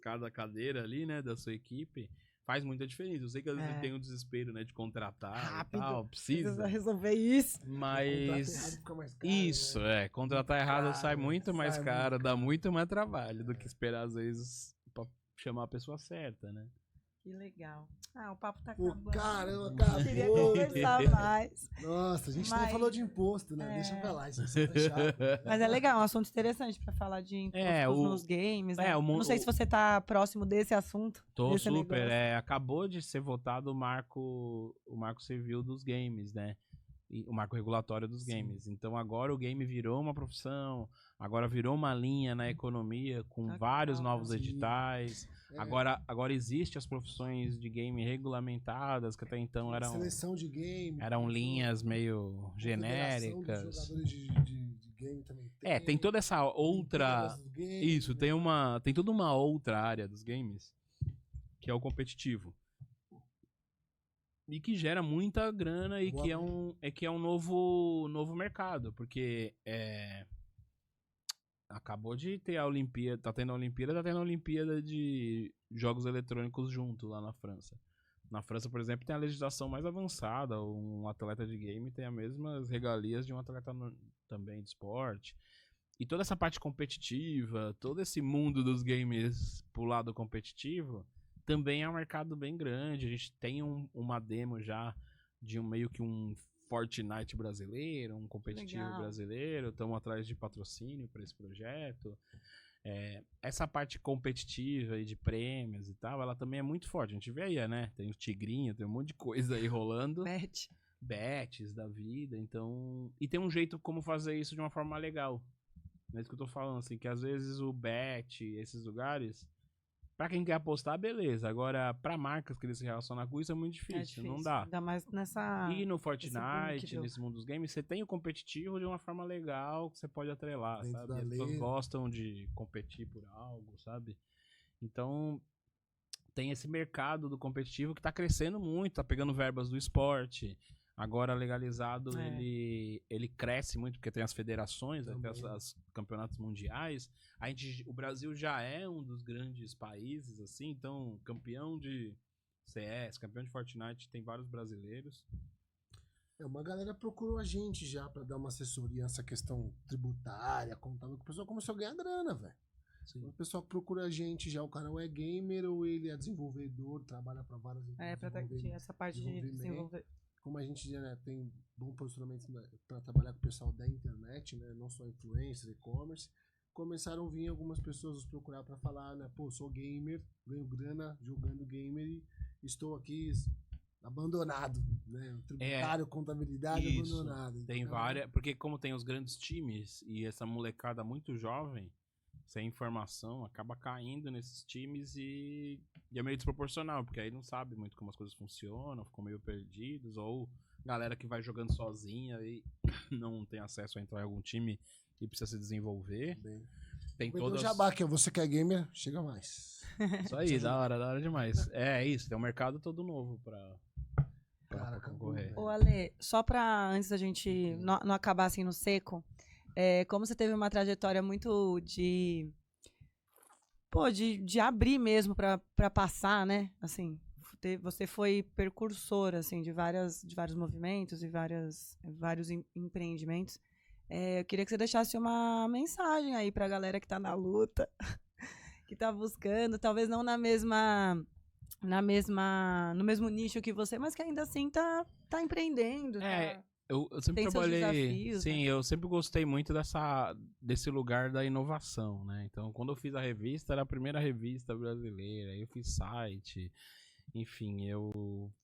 cada cadeira ali, né, da sua equipe, faz muita diferença. Eu sei que às vezes tem um desespero, né, de contratar rápido, e tal, precisa resolver isso. mas Fica mais caro, isso, né? contratar errado sai muito mais sai caro, muito dá caro. muito mais trabalho do que esperar às vezes pra chamar a pessoa certa, né? Que legal. O papo tá Pô, acabando. caramba, acabou. Queria conversar mais. Nossa, a gente nem falou de imposto, né? Deixa pra lá, isso é chato. Mas é legal, um assunto interessante pra falar de impostos nos games, né? Não sei se você tá próximo desse assunto. Tô super, acabou de ser votado o marco civil dos games, né? O marco regulatório dos games. Então agora o game virou uma profissão, agora virou uma linha na economia com vários novos editais. Agora existe as profissões de game regulamentadas, que até então eram seleção de game, eram linhas meio genéricas. Dos jogadores de game também tem toda essa outra games, isso, tem toda uma outra área dos games, que é o competitivo. E que gera muita grana e que é um novo mercado, porque acabou de ter a Olimpíada, tá tendo a Olimpíada de jogos eletrônicos junto lá na França. Na França, por exemplo, tem a legislação mais avançada, um atleta de game tem as mesmas regalias de um atleta também de esporte. E toda essa parte competitiva, todo esse mundo dos games pro lado competitivo, também é um mercado bem grande. A gente tem uma demo já de meio que um Fortnite brasileiro, um competitivo brasileiro. Estamos atrás de patrocínio para esse projeto. Essa parte competitiva e de prêmios e tal, ela também é muito forte. A gente vê aí, né? Tem o Tigrinho, tem um monte de coisa aí rolando. Bets da vida, então... E tem um jeito como fazer isso de uma forma legal. É isso que eu tô falando, assim, que às vezes o bet, esses lugares... Pra quem quer apostar, beleza. Agora, pra marcas que eles se relacionam com isso é muito difícil. Não dá. Ainda mais nessa... E no Fortnite, nesse mundo dos games, você tem o competitivo de uma forma legal que você pode atrelar, dentro, sabe? As pessoas gostam de competir por algo, sabe? Então, tem esse mercado do competitivo que tá crescendo muito, tá pegando verbas do esporte. Agora legalizado, ele cresce muito, porque tem as federações, tem as campeonatos mundiais. O Brasil já é um dos grandes países, assim, então campeão de CS, campeão de Fortnite, tem vários brasileiros. Uma galera procurou a gente já pra dar uma assessoria nessa questão tributária, contando que o pessoal começou a ganhar grana, velho. O pessoal procura a gente já, o cara ou é gamer ou ele é desenvolvedor, trabalha pra várias empresas. Pra ter essa parte de desenvolver. Como a gente já, né, tem bom posicionamento para trabalhar com o pessoal da internet, né, não só influencers, e-commerce, começaram a vir algumas pessoas nos procurar para falar, né, pô, sou gamer, ganho grana jogando gamer e estou aqui abandonado, né, tributário, contabilidade, isso, abandonado. Tem várias, porque como tem os grandes times e essa molecada muito jovem, sem informação, acaba caindo nesses times e é meio desproporcional, porque aí não sabe muito como as coisas funcionam, ficam meio perdidos, ou galera que vai jogando sozinha e não tem acesso a entrar em algum time e precisa se desenvolver. Tem todas... Jabá, que você que é gamer, chega mais. Isso aí, da hora demais. É isso, tem um mercado todo novo pra concorrer. Ô Ale, só pra antes da gente não acabar assim no seco, como você teve uma trajetória muito de abrir mesmo pra passar, né? Assim, você foi precursor assim, de vários movimentos e vários empreendimentos. Eu queria que você deixasse uma mensagem aí pra galera que tá na luta, que tá buscando, talvez não no mesmo nicho que você, mas que ainda assim tá empreendendo. Eu sempre tem trabalhei, desafios, sim, né? eu sempre gostei muito desse lugar da inovação, né? Então, quando eu fiz a revista, era a primeira revista brasileira, aí eu fiz site, enfim,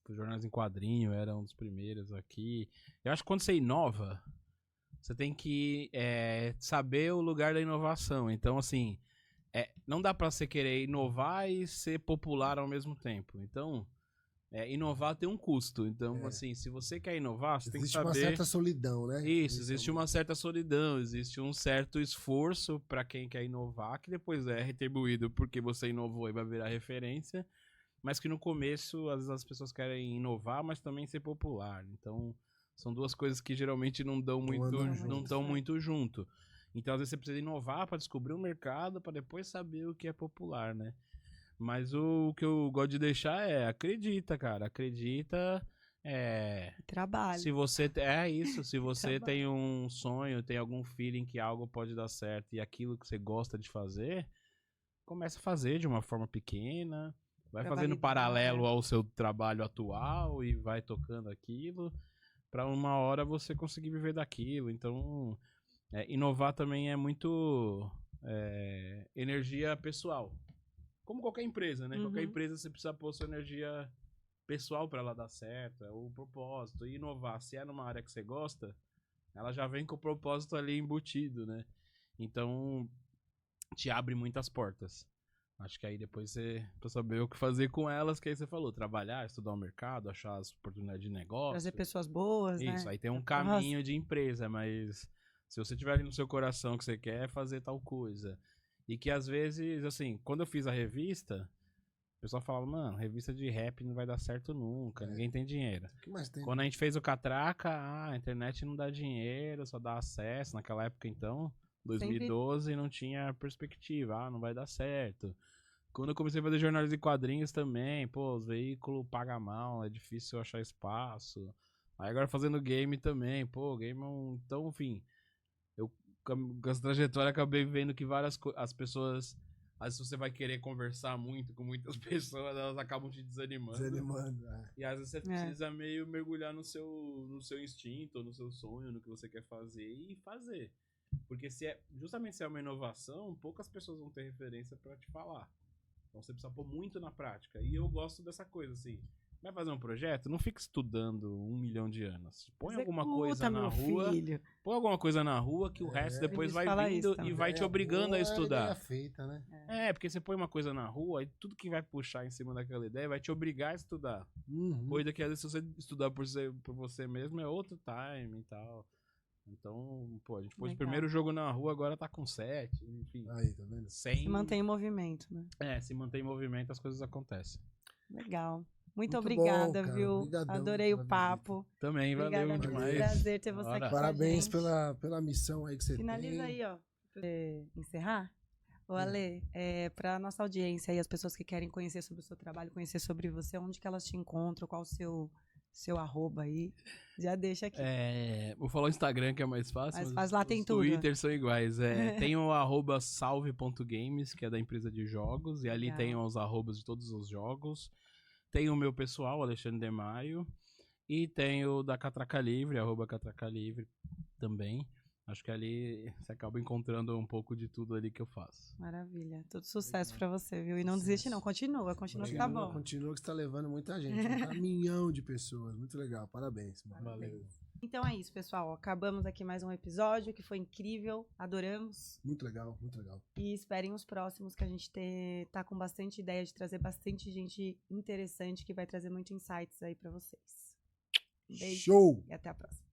jornais em quadrinho era um dos primeiros aqui. Eu acho que quando você inova, você tem que saber o lugar da inovação. Então, assim, não dá pra você querer inovar e ser popular ao mesmo tempo. Então... inovar tem um custo. Então, assim, se você quer inovar, você tem que saber... Existe uma certa solidão, né? Isso, existe uma certa solidão, existe um certo esforço para quem quer inovar, que depois é retribuído porque você inovou e vai virar referência, mas que no começo, às vezes as pessoas querem inovar, mas também ser popular. Então, são duas coisas que geralmente não estão muito junto. Então, às vezes você precisa inovar para descobrir um mercado, para depois saber o que é popular, né? Mas o que eu gosto de deixar acredita, cara. Acredita. Trabalho. Se você se você tem um sonho, tem algum feeling que algo pode dar certo e aquilo que você gosta de fazer, começa a fazer de uma forma pequena, vai fazendo paralelo ao seu trabalho atual e vai tocando aquilo, para uma hora você conseguir viver daquilo. Então, inovar também é muito energia pessoal. Como qualquer empresa, né? Qualquer empresa você precisa pôr sua energia pessoal para ela dar certo, é o propósito. E inovar, se é numa área que você gosta, ela já vem com o propósito ali embutido, né? Então, te abre muitas portas. Acho que aí depois você precisa saber o que fazer com elas, que aí você falou, trabalhar, estudar o mercado, achar as oportunidades de negócio. Trazer pessoas boas, né? Isso, aí tem um caminho de empresa, mas se você tiver ali no seu coração que você quer fazer tal coisa... E que às vezes, assim, quando eu fiz a revista, o pessoal falava, mano, revista de rap não vai dar certo nunca, ninguém tem dinheiro. O que mais tem? Quando a gente fez o Catraca, a internet não dá dinheiro, só dá acesso. Naquela época, então, 2012, não tinha perspectiva, não vai dar certo. Quando eu comecei a fazer jornais e quadrinhos também, pô, os veículos pagam mal, é difícil achar espaço. Aí agora fazendo game também, pô, game é um... Então, enfim... Com essa trajetória, acabei vendo que as pessoas, às vezes você vai querer conversar muito com muitas pessoas, elas acabam te desanimando. E às vezes você precisa meio mergulhar no seu instinto, no seu sonho, no que você quer fazer e fazer. Porque justamente se é uma inovação, poucas pessoas vão ter referência pra te falar. Então você precisa pôr muito na prática. E eu gosto dessa coisa, assim. Vai fazer um projeto? Não fica estudando 1 milhão de anos. Põe alguma coisa na rua. Põe alguma coisa na rua que o resto depois vai vindo e vai te obrigando a estudar. Feita, né? Porque você põe uma coisa na rua e tudo que vai puxar em cima daquela ideia vai te obrigar a estudar. Coisa que às vezes se você estudar por você mesmo é outro time e tal. Então, pô, a gente pôs o Legal. primeiro jogo na rua, agora tá com 7, enfim. Aí, tá vendo? 100. Se mantém em movimento, né? Se mantém em movimento, as coisas acontecem. Legal. Muito Muito obrigada, bom, cara. viu? Obrigadão Adorei o pela papo. Também, Obrigada, valeu amigo. demais. Prazer ter você Bora. aqui com a Parabéns gente. pela missão aí que você Finaliza tem. aí, ó. Pra você encerrar. Ô, Ale, para nossa audiência e as pessoas que querem conhecer sobre o seu trabalho, conhecer sobre você, onde que elas te encontram, qual o seu arroba aí, já deixa aqui. Vou falar o Instagram que é mais fácil. Mas lá tem tudo. Os Twitter são iguais. Tem o @salve.games, que é da empresa de jogos, e ali Legal. tem os arrobas de todos os jogos. Tem o meu pessoal, Alexandre de Maio, e tem o da Catraca Livre, @Catraca Livre também. Acho que ali você acaba encontrando um pouco de tudo ali que eu faço. Maravilha. Todo sucesso pra você, viu? E não desiste não, continua que tá bom. Continua que você tá levando muita gente. Um caminhão de pessoas. Muito legal. Parabéns. Mano. Valeu. Então é isso, pessoal. Acabamos aqui mais um episódio que foi incrível. Adoramos. Muito legal, muito legal. E esperem os próximos, que a gente tá com bastante ideia de trazer bastante gente interessante que vai trazer muitos insights aí pra vocês. Um beijo Show! e até a próxima.